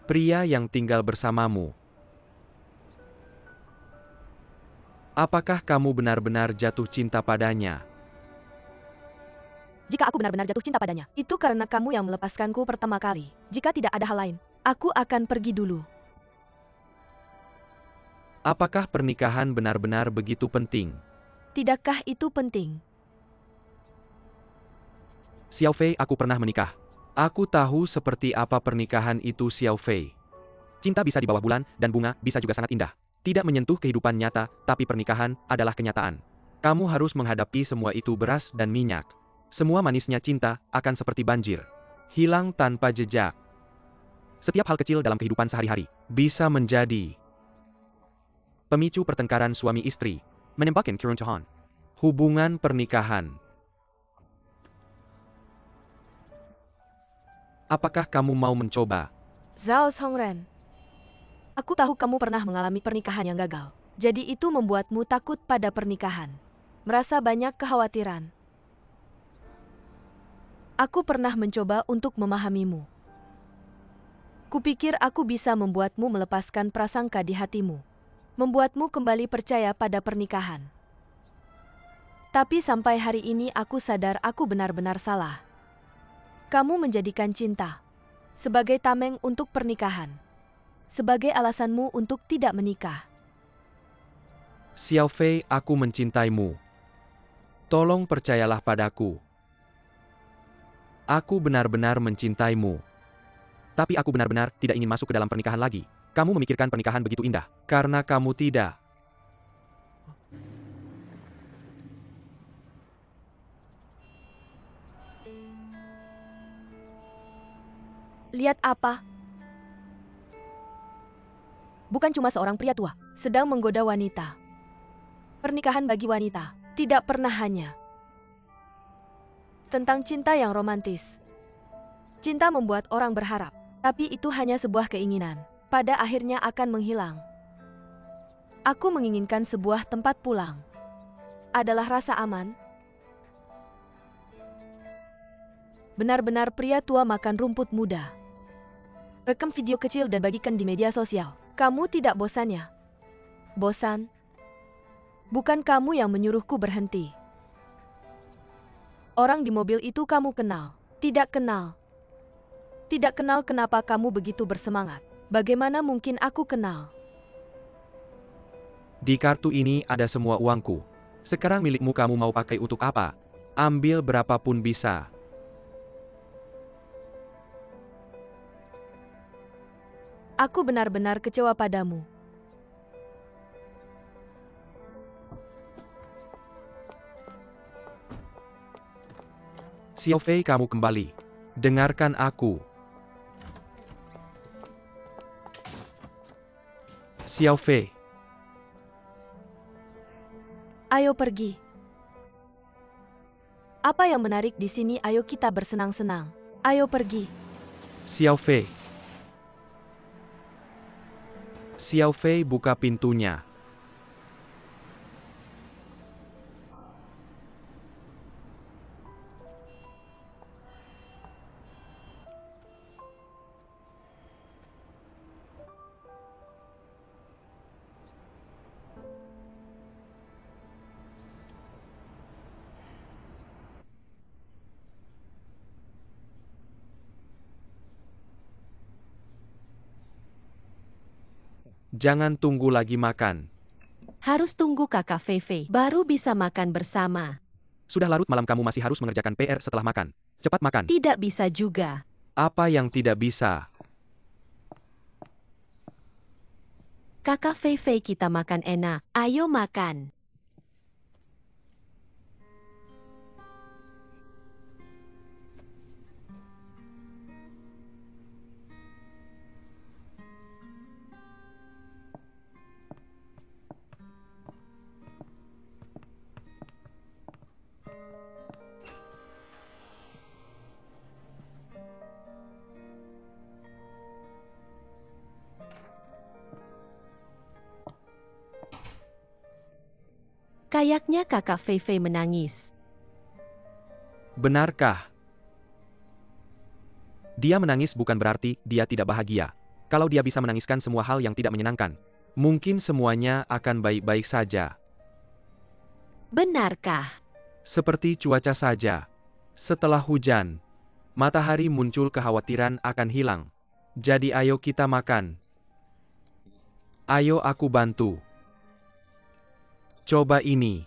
Pria yang tinggal bersamamu. Apakah kamu benar-benar jatuh cinta padanya? Jika aku benar-benar jatuh cinta padanya, itu karena kamu yang melepaskanku pertama kali. Jika tidak ada hal lain, aku akan pergi dulu. Apakah pernikahan benar-benar begitu penting? Tidakkah itu penting? Xiao Fei, aku pernah menikah. Aku tahu seperti apa pernikahan itu, Xiao Fei. Cinta bisa di bawah bulan, dan bunga bisa juga sangat indah. Tidak menyentuh kehidupan nyata, tapi pernikahan adalah kenyataan. Kamu harus menghadapi semua itu, beras dan minyak. Semua manisnya cinta akan seperti banjir. Hilang tanpa jejak. Setiap hal kecil dalam kehidupan sehari-hari bisa menjadi pemicu pertengkaran suami istri. Menyebabkan keruntuhan hubungan pernikahan. Apakah kamu mau mencoba? Zhao Songren. Aku tahu kamu pernah mengalami pernikahan yang gagal. Jadi itu membuatmu takut pada pernikahan. Merasa banyak kekhawatiran. Aku pernah mencoba untuk memahamimu. Kupikir aku bisa membuatmu melepaskan prasangka di hatimu. Membuatmu kembali percaya pada pernikahan. Tapi sampai hari ini aku sadar aku benar-benar salah. Kamu menjadikan cinta sebagai tameng untuk pernikahan. Sebagai alasanmu untuk tidak menikah. Xiao Fei, aku mencintaimu. Tolong percayalah padaku. Aku benar-benar mencintaimu. Tapi aku benar-benar tidak ingin masuk ke dalam pernikahan lagi. Kamu memikirkan pernikahan begitu indah, karena kamu tidak. Lihat apa? bukan cuma seorang pria tua, sedang menggoda wanita. Pernikahan bagi wanita tidak pernah hanya tentang cinta yang romantis. Cinta membuat orang berharap, tapi itu hanya sebuah keinginan. Pada akhirnya akan menghilang. Aku menginginkan sebuah tempat pulang. Adalah rasa aman. Benar-benar pria tua makan rumput muda. Rekam video kecil dan bagikan di media sosial. Kamu tidak bosan ya? Bosan? Bukan kamu yang menyuruhku berhenti. Orang di mobil itu kamu kenal? Tidak kenal. Tidak kenal kenapa kamu begitu bersemangat. Bagaimana mungkin aku kenal? Di kartu ini ada semua uangku. Sekarang milikmu, kamu mau pakai untuk apa? Ambil berapapun bisa. Aku benar-benar kecewa padamu. Xiao Fei, kamu kembali. Dengarkan aku. Xiao Fei. Ayo pergi. Apa yang menarik di sini? Ayo kita bersenang-senang. Ayo pergi. Xiao Fei. Xiao Fei, buka pintunya. Jangan tunggu lagi makan. Harus tunggu Kakak Fei baru bisa makan bersama. Sudah larut malam, kamu masih harus mengerjakan PR setelah makan. Cepat makan. Tidak bisa juga. Apa yang tidak bisa? Kakak Fei kita makan enak. Ayo makan. Kayaknya Kakak Fei menangis. Benarkah? Dia menangis bukan berarti dia tidak bahagia. Kalau dia bisa menangiskan semua hal yang tidak menyenangkan, mungkin semuanya akan baik-baik saja. Benarkah? Seperti cuaca saja. Setelah hujan, matahari muncul, kekhawatiran akan hilang. Jadi ayo kita makan. Ayo aku bantu. Coba ini.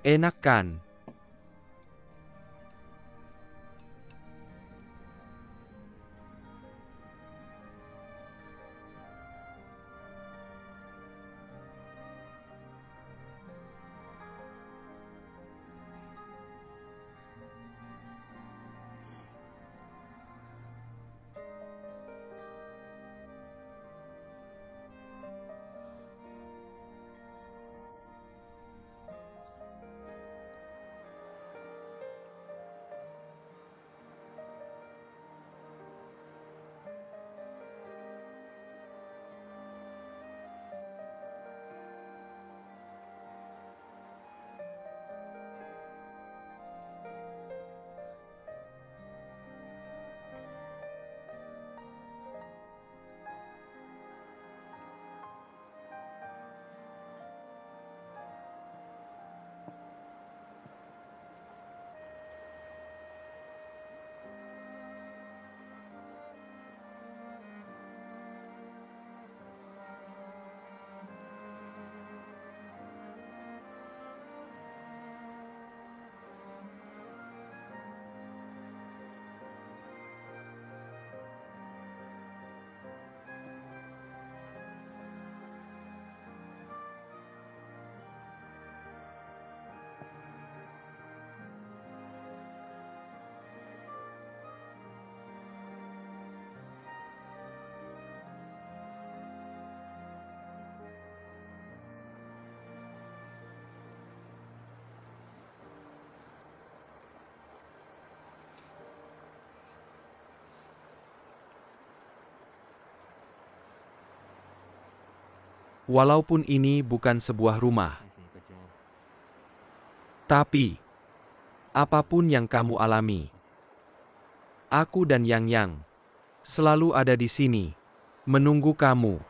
Enak kan? Walaupun ini bukan sebuah rumah. Tapi, apapun yang kamu alami, aku dan Yang selalu ada di sini, menunggu kamu.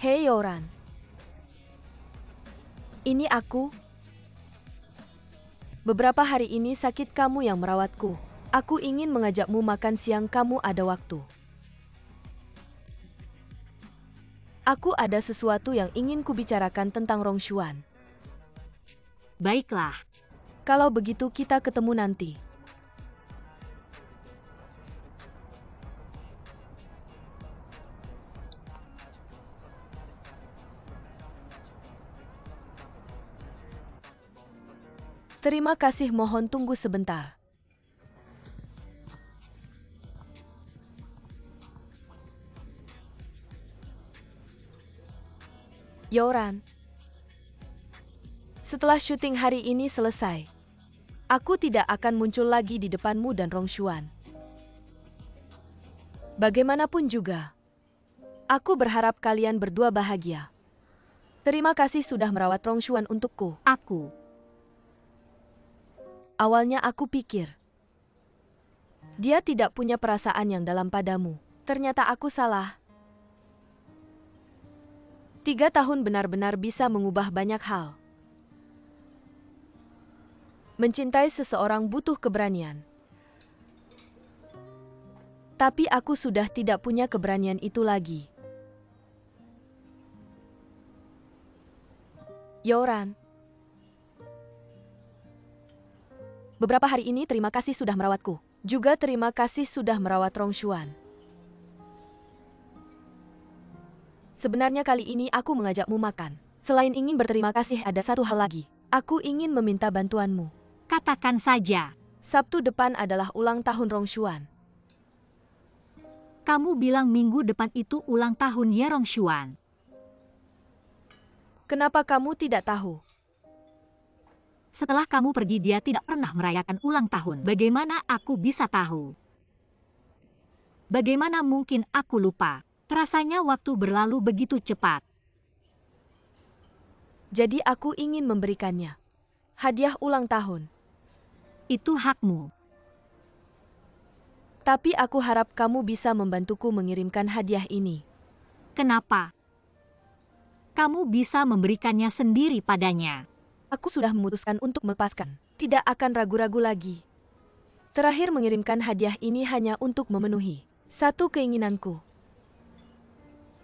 Hei Yoran. Ini aku. Beberapa hari ini sakit kamu yang merawatku. Aku ingin mengajakmu makan siang kamu ada waktu. Aku ada sesuatu yang ingin kubicarakan tentang Rongshuan. Baiklah. Kalau begitu kita ketemu nanti. Terima kasih, mohon tunggu sebentar. Yoran. Setelah syuting hari ini selesai, aku tidak akan muncul lagi di depanmu dan Rongshuan. Bagaimanapun juga, aku berharap kalian berdua bahagia. Terima kasih sudah merawat Rongshuan untukku. Awalnya aku pikir, dia tidak punya perasaan yang dalam padamu. Ternyata aku salah. 3 tahun benar-benar bisa mengubah banyak hal. Mencintai seseorang butuh keberanian. Tapi aku sudah tidak punya keberanian itu lagi. Yoran. Beberapa hari ini terima kasih sudah merawatku. Juga terima kasih sudah merawat Rongshuan. Sebenarnya kali ini aku mengajakmu makan. Selain ingin berterima kasih, ada satu hal lagi. Aku ingin meminta bantuanmu. Katakan saja. Sabtu depan adalah ulang tahun Rongshuan. Kamu bilang minggu depan itu ulang tahunnya Rongshuan. Kenapa kamu tidak tahu? Setelah kamu pergi dia tidak pernah merayakan ulang tahun. Bagaimana aku bisa tahu? Bagaimana mungkin aku lupa? Rasanya waktu berlalu begitu cepat. Jadi aku ingin memberikannya hadiah ulang tahun. Itu hakmu. Tapi aku harap kamu bisa membantuku mengirimkan hadiah ini. Kenapa? Kamu bisa memberikannya sendiri padanya. Aku sudah memutuskan untuk melepaskan. Tidak akan ragu-ragu lagi. Terakhir mengirimkan hadiah ini hanya untuk memenuhi satu keinginanku.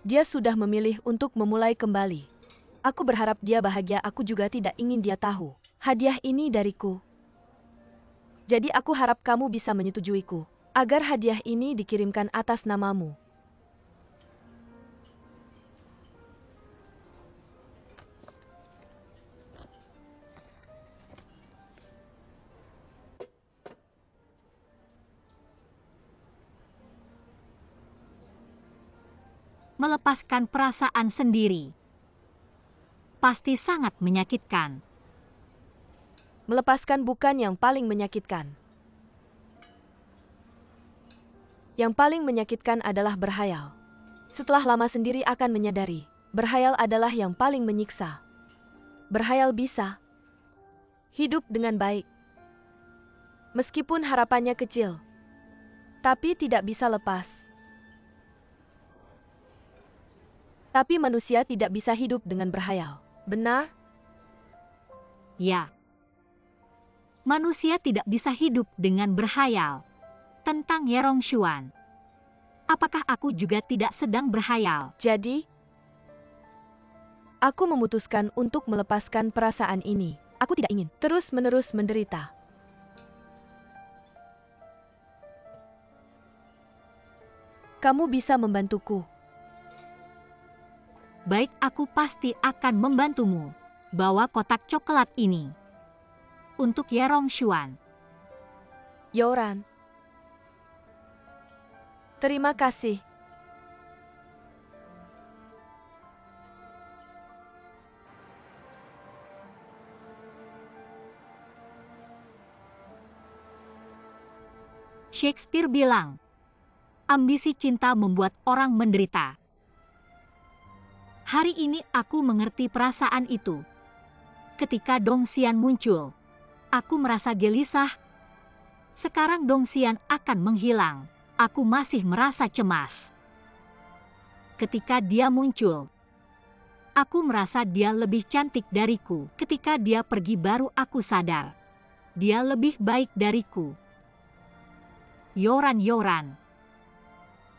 Dia sudah memilih untuk memulai kembali. Aku berharap dia bahagia, aku juga tidak ingin dia tahu. Hadiah ini dariku. Jadi aku harap kamu bisa menyetujuiku, agar hadiah ini dikirimkan atas namamu. Melepaskan perasaan sendiri pasti sangat menyakitkan. Melepaskan bukan yang paling menyakitkan. Yang paling menyakitkan adalah berhayal. Setelah lama sendiri akan menyadari, berhayal adalah yang paling menyiksa. Berhayal bisa hidup dengan baik. Meskipun harapannya kecil, tapi tidak bisa lepas. Tapi manusia tidak bisa hidup dengan berhayal. Benar? Ya. Manusia tidak bisa hidup dengan berhayal. Tentang Ye Rongxuan. Apakah aku juga tidak sedang berhayal? Jadi, aku memutuskan untuk melepaskan perasaan ini. Aku tidak ingin terus-menerus menderita. Kamu bisa membantuku. Baik, aku pasti akan membantumu. Bawa kotak coklat ini. Untuk Ye Rongxuan. Yoran. Terima kasih. Shakespeare bilang, ambisi cinta membuat orang menderita. Hari ini aku mengerti perasaan itu. Ketika Dongxian muncul, aku merasa gelisah. Sekarang Dongxian akan menghilang. Aku masih merasa cemas. Ketika dia muncul, aku merasa dia lebih cantik dariku. Ketika dia pergi baru aku sadar, dia lebih baik dariku. Yoran.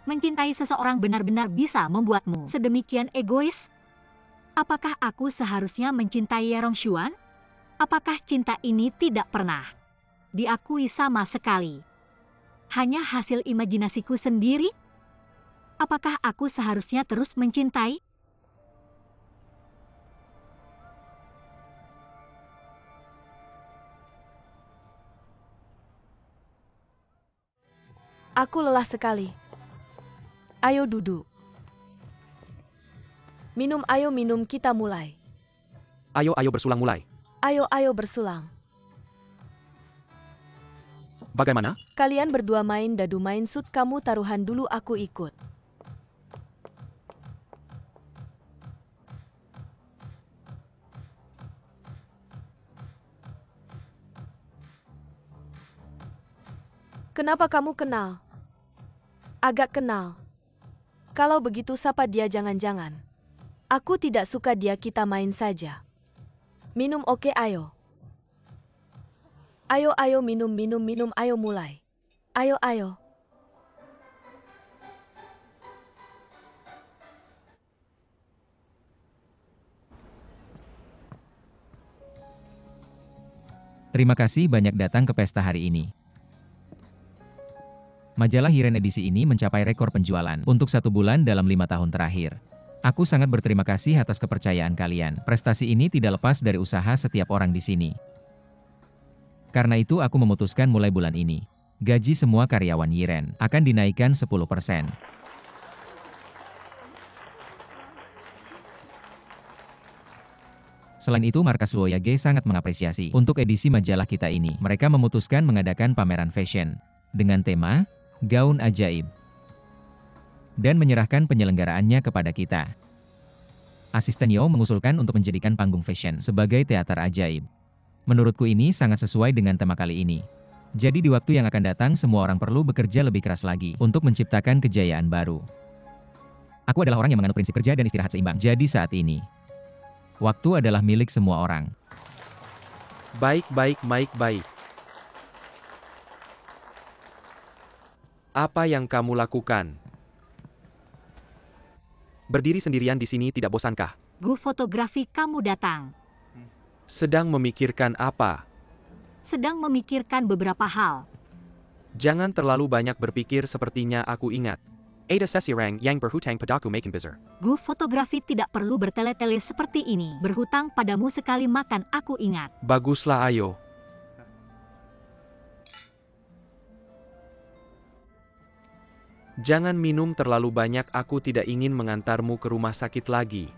Mencintai seseorang benar-benar bisa membuatmu sedemikian egois? Apakah aku seharusnya mencintai Ye Rongxuan? Apakah cinta ini tidak pernah diakui sama sekali? Hanya hasil imajinasiku sendiri? Apakah aku seharusnya terus mencintai? Aku lelah sekali. Ayo duduk. Ayo minum, kita mulai. Ayo bersulang mulai. Ayo bersulang. Bagaimana? Kalian berdua main dadu, main sut, kamu taruhan dulu, aku ikut. Kenapa kamu kenal? Agak kenal. Kalau begitu sapa dia, jangan-jangan. Aku tidak suka dia, kita main saja. Minum, oke, ayo. Ayo minum, ayo mulai. Ayo. Terima kasih banyak datang ke pesta hari ini. Majalah Yiren edisi ini mencapai rekor penjualan untuk 1 bulan dalam 5 tahun terakhir. Aku sangat berterima kasih atas kepercayaan kalian. Prestasi ini tidak lepas dari usaha setiap orang di sini. Karena itu aku memutuskan mulai bulan ini, gaji semua karyawan Yiren akan dinaikkan 10%. Selain itu, markas Luoyage sangat mengapresiasi untuk edisi majalah kita ini. Mereka memutuskan mengadakan pameran fashion dengan tema gaun ajaib dan menyerahkan penyelenggaraannya kepada kita. Asisten Yo mengusulkan untuk menjadikan panggung fashion sebagai teater ajaib. Menurutku ini sangat sesuai dengan tema kali ini. Jadi di waktu yang akan datang semua orang perlu bekerja lebih keras lagi untuk menciptakan kejayaan baru. Aku adalah orang yang menganut prinsip kerja dan istirahat seimbang. Jadi saat ini, waktu adalah milik semua orang. Baik. Apa yang kamu lakukan? Berdiri sendirian di sini tidak bosankah? Guru fotografi kamu datang. Sedang memikirkan apa? Sedang memikirkan beberapa hal. Jangan terlalu banyak berpikir, sepertinya aku ingat. Ada sesirang yang berhutang padaku makan bizar. Guru fotografi tidak perlu bertele-tele seperti ini. Berhutang padamu sekali makan, aku ingat. Baguslah, ayo. Jangan minum terlalu banyak, aku tidak ingin mengantarmu ke rumah sakit lagi.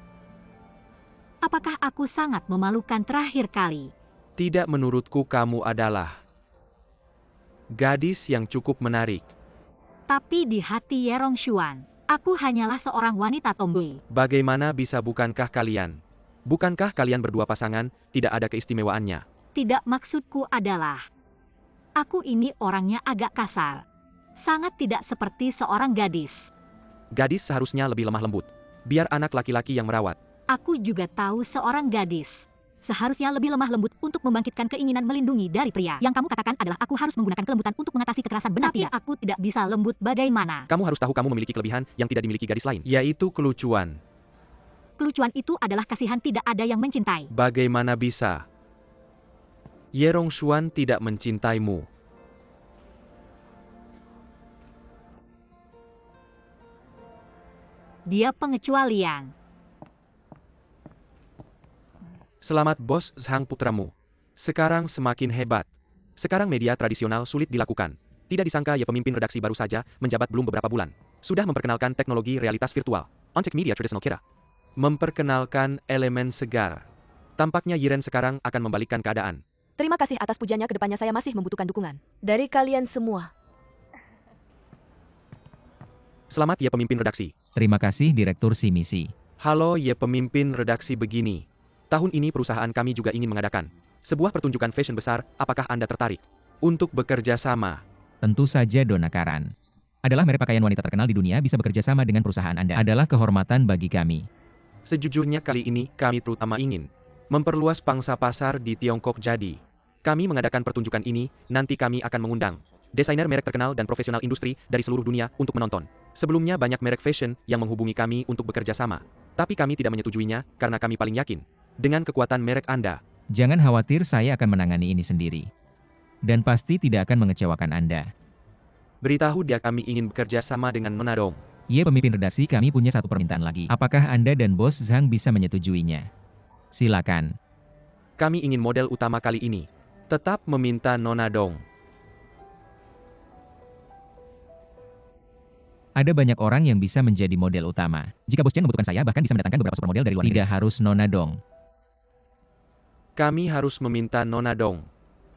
Apakah aku sangat memalukan terakhir kali? Tidak, menurutku kamu adalah gadis yang cukup menarik. Tapi di hati Ye Rongshuan, aku hanyalah seorang wanita tomboy. Bagaimana bisa bukankah kalian? Bukankah kalian berdua pasangan, tidak ada keistimewaannya? Tidak, maksudku adalah, aku ini orangnya agak kasar. Sangat tidak seperti seorang gadis. Gadis seharusnya lebih lemah lembut. Biar anak laki-laki yang merawat. Aku juga tahu seorang gadis seharusnya lebih lemah lembut untuk membangkitkan keinginan melindungi dari pria. Yang kamu katakan adalah aku harus menggunakan kelembutan untuk mengatasi kekerasan, benar tidak? Aku tidak bisa lembut bagaimana? Kamu harus tahu kamu memiliki kelebihan yang tidak dimiliki gadis lain, yaitu kelucuan. Kelucuan itu adalah kasihan, tidak ada yang mencintai. Bagaimana bisa? Ye Rongshuan tidak mencintaimu. Dia pengecualian. Selamat bos, Zhang putramu. Sekarang semakin hebat. Sekarang media tradisional sulit dilakukan. Tidak disangka Ye pemimpin redaksi baru saja, menjabat belum beberapa bulan. Sudah memperkenalkan teknologi realitas virtual. Ontek media tradisional kira. Memperkenalkan elemen segar. Tampaknya Yiren sekarang akan membalikkan keadaan. Terima kasih atas pujiannya, kedepannya saya masih membutuhkan dukungan dari kalian semua. Selamat Ye pemimpin redaksi. Terima kasih Direktur Si Misi. Halo Ye pemimpin redaksi, begini. Tahun ini perusahaan kami juga ingin mengadakan sebuah pertunjukan fashion besar, apakah Anda tertarik untuk bekerja sama? Tentu saja Dona Karan. Adalah merek pakaian wanita terkenal di dunia, bisa bekerja sama dengan perusahaan Anda adalah kehormatan bagi kami. Sejujurnya kali ini kami terutama ingin memperluas pangsa pasar di Tiongkok, jadi kami mengadakan pertunjukan ini, nanti kami akan mengundang desainer merek terkenal dan profesional industri dari seluruh dunia untuk menonton. Sebelumnya banyak merek fashion yang menghubungi kami untuk bekerja sama, tapi kami tidak menyetujuinya karena kami paling yakin dengan kekuatan merek Anda. Jangan khawatir, saya akan menangani ini sendiri. Dan pasti tidak akan mengecewakan Anda. Beritahu dia kami ingin bekerja sama dengan Nona Dong. Ye pemimpin redaksi, kami punya satu permintaan lagi. Apakah Anda dan Bos Zhang bisa menyetujuinya? Silakan. Kami ingin model utama kali ini tetap meminta Nona Dong. Ada banyak orang yang bisa menjadi model utama. Jika Bos Chen membutuhkan, saya bahkan bisa mendatangkan beberapa supermodel dari luar negeri. Tidak harus Nona Dong. Kami harus meminta Nona Dong.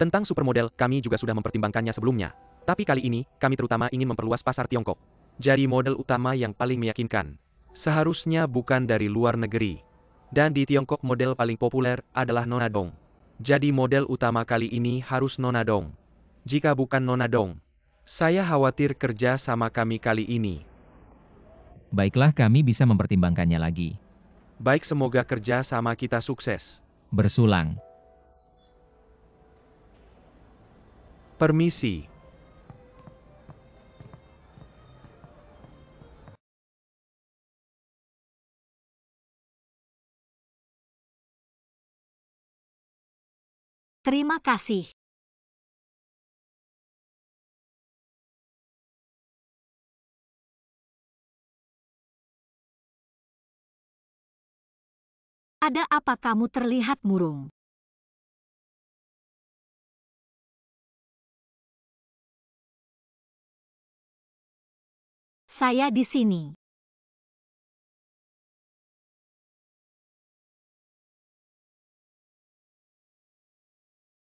Tentang supermodel, kami juga sudah mempertimbangkannya sebelumnya. Tapi kali ini, kami terutama ingin memperluas pasar Tiongkok. Jadi model utama yang paling meyakinkan seharusnya bukan dari luar negeri. Dan di Tiongkok model paling populer adalah Nona Dong. Jadi model utama kali ini harus Nona Dong. Jika bukan Nona Dong, saya khawatir kerja sama kami kali ini. Baiklah, kami bisa mempertimbangkannya lagi. Baik, semoga kerja sama kita sukses. Bersulang. Permisi. Terima kasih. Ada apa kamu terlihat murung? Saya di sini.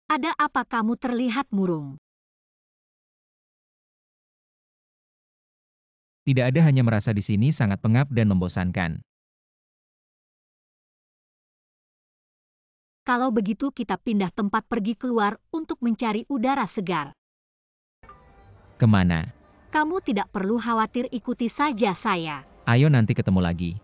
Ada apa kamu terlihat murung? Tidak ada, hanya merasa di sini sangat pengap dan membosankan. Kalau begitu kita pindah tempat, pergi keluar untuk mencari udara segar. Kemana? Kamu tidak perlu khawatir, ikuti saja saya. Ayo, nanti ketemu lagi.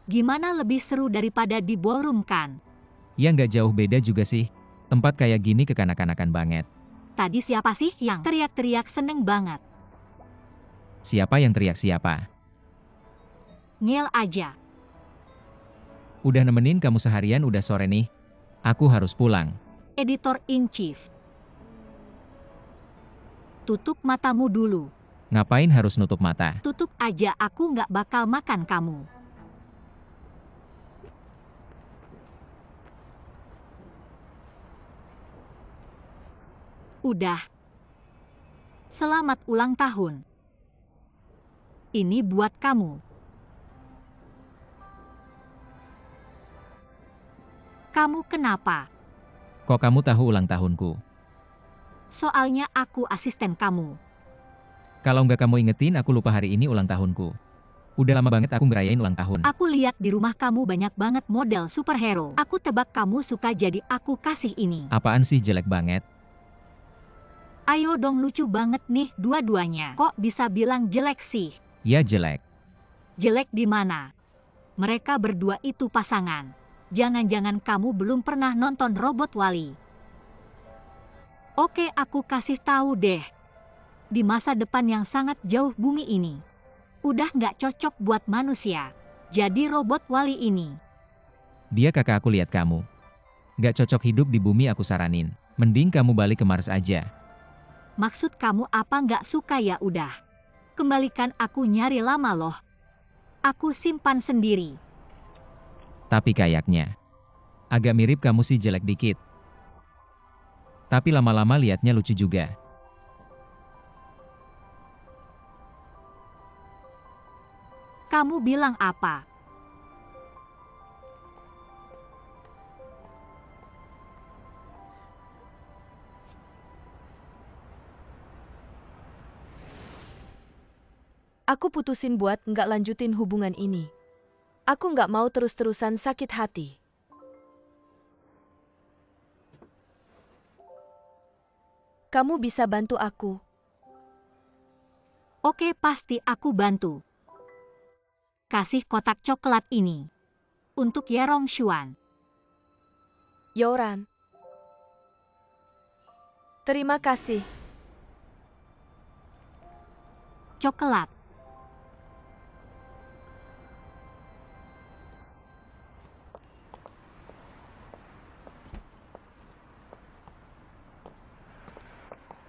Gimana, lebih seru daripada di ballroom kan? Ya nggak jauh beda juga sih. Tempat kayak gini kekanak-kanakan banget. Tadi siapa sih yang teriak-teriak seneng banget? Siapa yang teriak siapa? Ngel aja. Udah nemenin kamu seharian, udah sore nih. Aku harus pulang. Editor in Chief. Tutup matamu dulu. Ngapain harus nutup mata? Tutup aja, aku nggak bakal makan kamu. Udah. Selamat ulang tahun. Ini buat kamu. Kamu kenapa? Kok kamu tahu ulang tahunku? Soalnya aku asisten kamu. Kalau nggak kamu ingetin, aku lupa hari ini ulang tahunku. Udah lama banget aku ngerayain ulang tahun. Aku lihat di rumah kamu banyak banget model superhero. Aku tebak kamu suka, jadi aku kasih ini. Apaan sih jelek banget? Ayo dong, lucu banget nih dua-duanya. Kok bisa bilang jelek sih? Ya jelek. Jelek di mana? Mereka berdua itu pasangan. Jangan-jangan kamu belum pernah nonton Robot Wall-E. Oke, aku kasih tahu deh. Di masa depan yang sangat jauh, bumi ini udah nggak cocok buat manusia. Jadi Robot Wall-E ini. Dia kakak aku, lihat kamu. Nggak cocok hidup di bumi, aku saranin. Mending kamu balik ke Mars aja. Maksud kamu apa, nggak suka ya udah? Kembalikan, aku nyari lama loh. Aku simpan sendiri. Tapi kayaknya agak mirip kamu sih, jelek dikit. Tapi lama-lama liatnya lucu juga. Kamu bilang apa? Aku putusin buat nggak lanjutin hubungan ini. Aku nggak mau terus-terusan sakit hati. Kamu bisa bantu aku? Oke, pasti aku bantu. Kasih kotak coklat ini untuk Yerong Xuan. Yoran. Terima kasih. Coklat.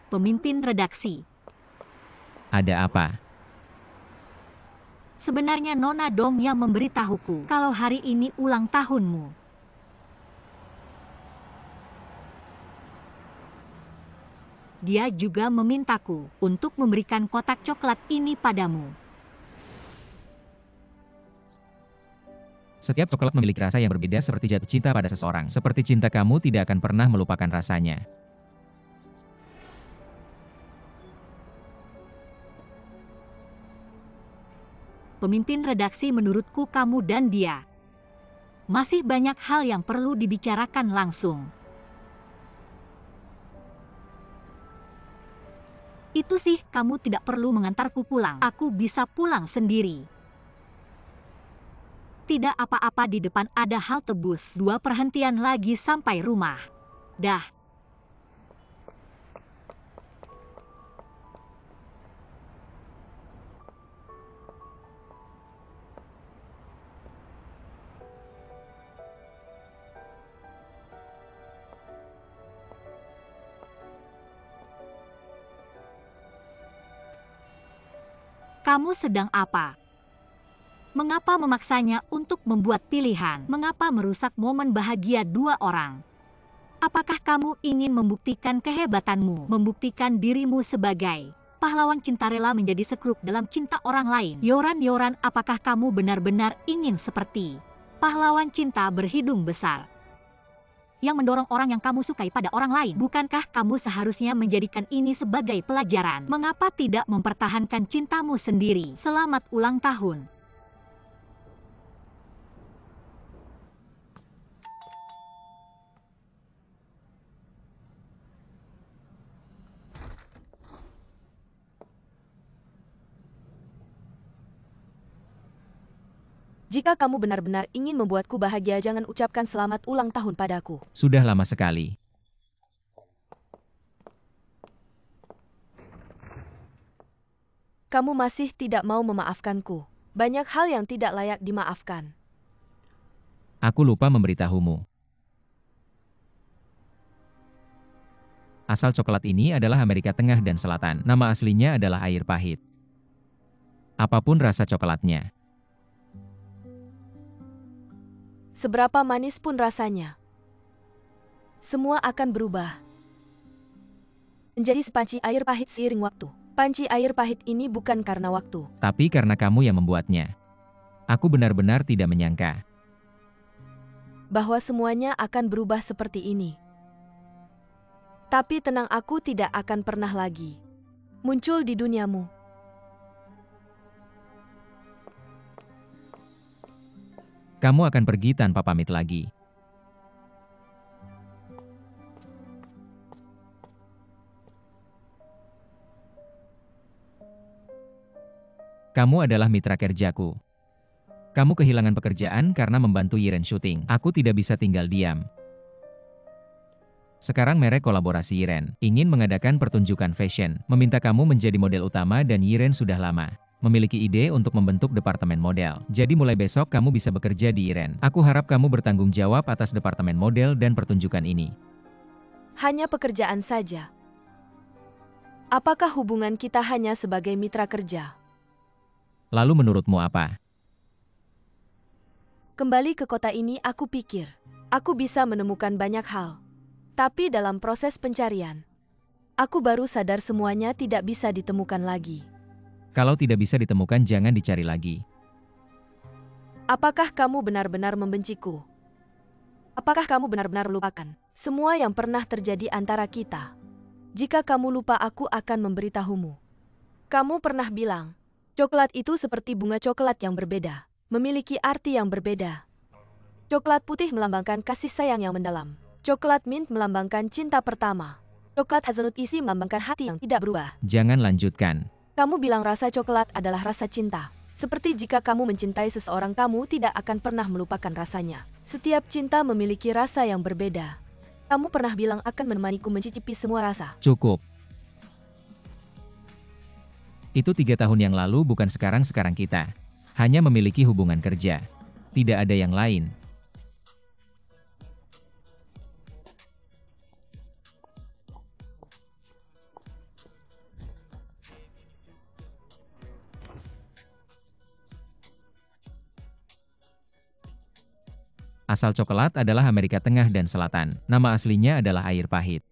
Pemimpin redaksi. Ada apa? Sebenarnya Nona Dong yang memberitahuku kalau hari ini ulang tahunmu. Dia juga memintaku untuk memberikan kotak coklat ini padamu. Setiap coklat memiliki rasa yang berbeda, seperti jatuh cinta pada seseorang. Seperti cinta kamu tidak akan pernah melupakan rasanya. Pemimpin redaksi, menurutku kamu dan dia masih banyak hal yang perlu dibicarakan langsung. Itu sih, kamu tidak perlu mengantarku pulang. Aku bisa pulang sendiri. Tidak apa-apa, di depan ada halte bus. 2 perhentian lagi sampai rumah. Dah. Kamu sedang apa? Mengapa memaksanya untuk membuat pilihan? Mengapa merusak momen bahagia 2 orang? Apakah kamu ingin membuktikan kehebatanmu? Membuktikan dirimu sebagai pahlawan cinta, rela menjadi sekruk dalam cinta orang lain? Yoran, apakah kamu benar-benar ingin seperti pahlawan cinta berhidung besar yang mendorong orang yang kamu sukai pada orang lain? Bukankah kamu seharusnya menjadikan ini sebagai pelajaran? Mengapa tidak mempertahankan cintamu sendiri? Selamat ulang tahun. Jika kamu benar-benar ingin membuatku bahagia, jangan ucapkan selamat ulang tahun padaku. Sudah lama sekali. Kamu masih tidak mau memaafkanku. Banyak hal yang tidak layak dimaafkan. Aku lupa memberitahumu. Asal coklat ini adalah Amerika Tengah dan Selatan. Nama aslinya adalah air pahit. Apapun rasa coklatnya. Seberapa manis pun rasanya, semua akan berubah menjadi sepanci air pahit seiring waktu. Panci air pahit ini bukan karena waktu, Tapi karena kamu yang membuatnya. Aku benar-benar tidak menyangka. bahwa semuanya akan berubah seperti ini. Tapi tenang, aku tidak akan pernah lagi muncul di duniamu. Kamu akan pergi tanpa pamit lagi. Kamu adalah mitra kerjaku. Kamu kehilangan pekerjaan karena membantu Yiren syuting. Aku tidak bisa tinggal diam. Sekarang merek kolaborasi Yiren ingin mengadakan pertunjukan fashion, meminta kamu menjadi model utama dan Yiren sudah lama memiliki ide untuk membentuk departemen model. Jadi mulai besok kamu bisa bekerja di Yiren. Aku harap kamu bertanggung jawab atas departemen model dan pertunjukan ini. Hanya pekerjaan saja. Apakah hubungan kita hanya sebagai mitra kerja? Lalu menurutmu apa? Kembali ke kota ini, aku pikir aku bisa menemukan banyak hal. Tapi dalam proses pencarian, aku baru sadar semuanya tidak bisa ditemukan lagi. Kalau tidak bisa ditemukan, jangan dicari lagi. Apakah kamu benar-benar membenciku? Apakah kamu benar-benar melupakan semua yang pernah terjadi antara kita? Jika kamu lupa, aku akan memberitahumu. Kamu pernah bilang, coklat itu seperti bunga coklat yang berbeda, memiliki arti yang berbeda. Coklat putih melambangkan kasih sayang yang mendalam. Coklat mint melambangkan cinta pertama. Coklat hazelnut isi melambangkan hati yang tidak berubah. Jangan lanjutkan. Kamu bilang rasa coklat adalah rasa cinta. Seperti jika kamu mencintai seseorang, kamu tidak akan pernah melupakan rasanya. Setiap cinta memiliki rasa yang berbeda. Kamu pernah bilang akan menemaniku mencicipi semua rasa. Cukup. Itu 3 tahun yang lalu, bukan sekarang kita. Hanya memiliki hubungan kerja. Tidak ada yang lain. Asal coklat adalah Amerika Tengah dan Selatan. Nama aslinya adalah air pahit.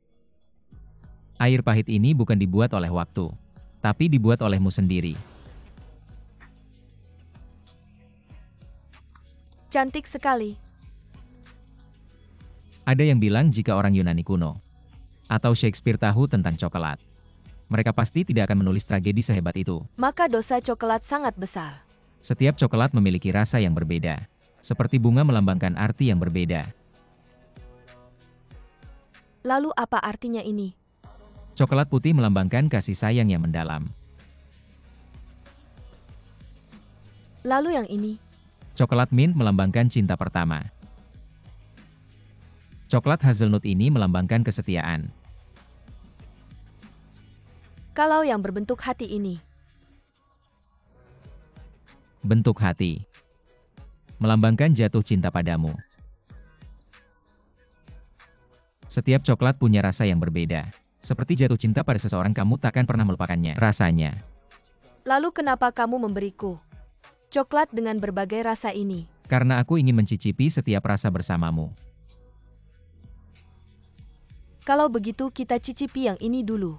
Air pahit ini bukan dibuat oleh waktu, tapi dibuat olehmu sendiri. Cantik sekali. Ada yang bilang jika orang Yunani kuno atau Shakespeare tahu tentang coklat, mereka pasti tidak akan menulis tragedi sehebat itu. Maka dosa coklat sangat besar. Setiap coklat memiliki rasa yang berbeda. Seperti bunga melambangkan arti yang berbeda. Lalu apa artinya ini? Coklat putih melambangkan kasih sayang yang mendalam. Lalu yang ini? Coklat mint melambangkan cinta pertama. Coklat hazelnut ini melambangkan kesetiaan. Kalau yang berbentuk hati ini? Bentuk hati. Melambangkan jatuh cinta padamu. Setiap coklat punya rasa yang berbeda. Seperti jatuh cinta pada seseorang, kamu takkan pernah melupakannya. Rasanya. Lalu kenapa kamu memberiku coklat dengan berbagai rasa ini? Karena aku ingin mencicipi setiap rasa bersamamu. Kalau begitu kita cicipi yang ini dulu.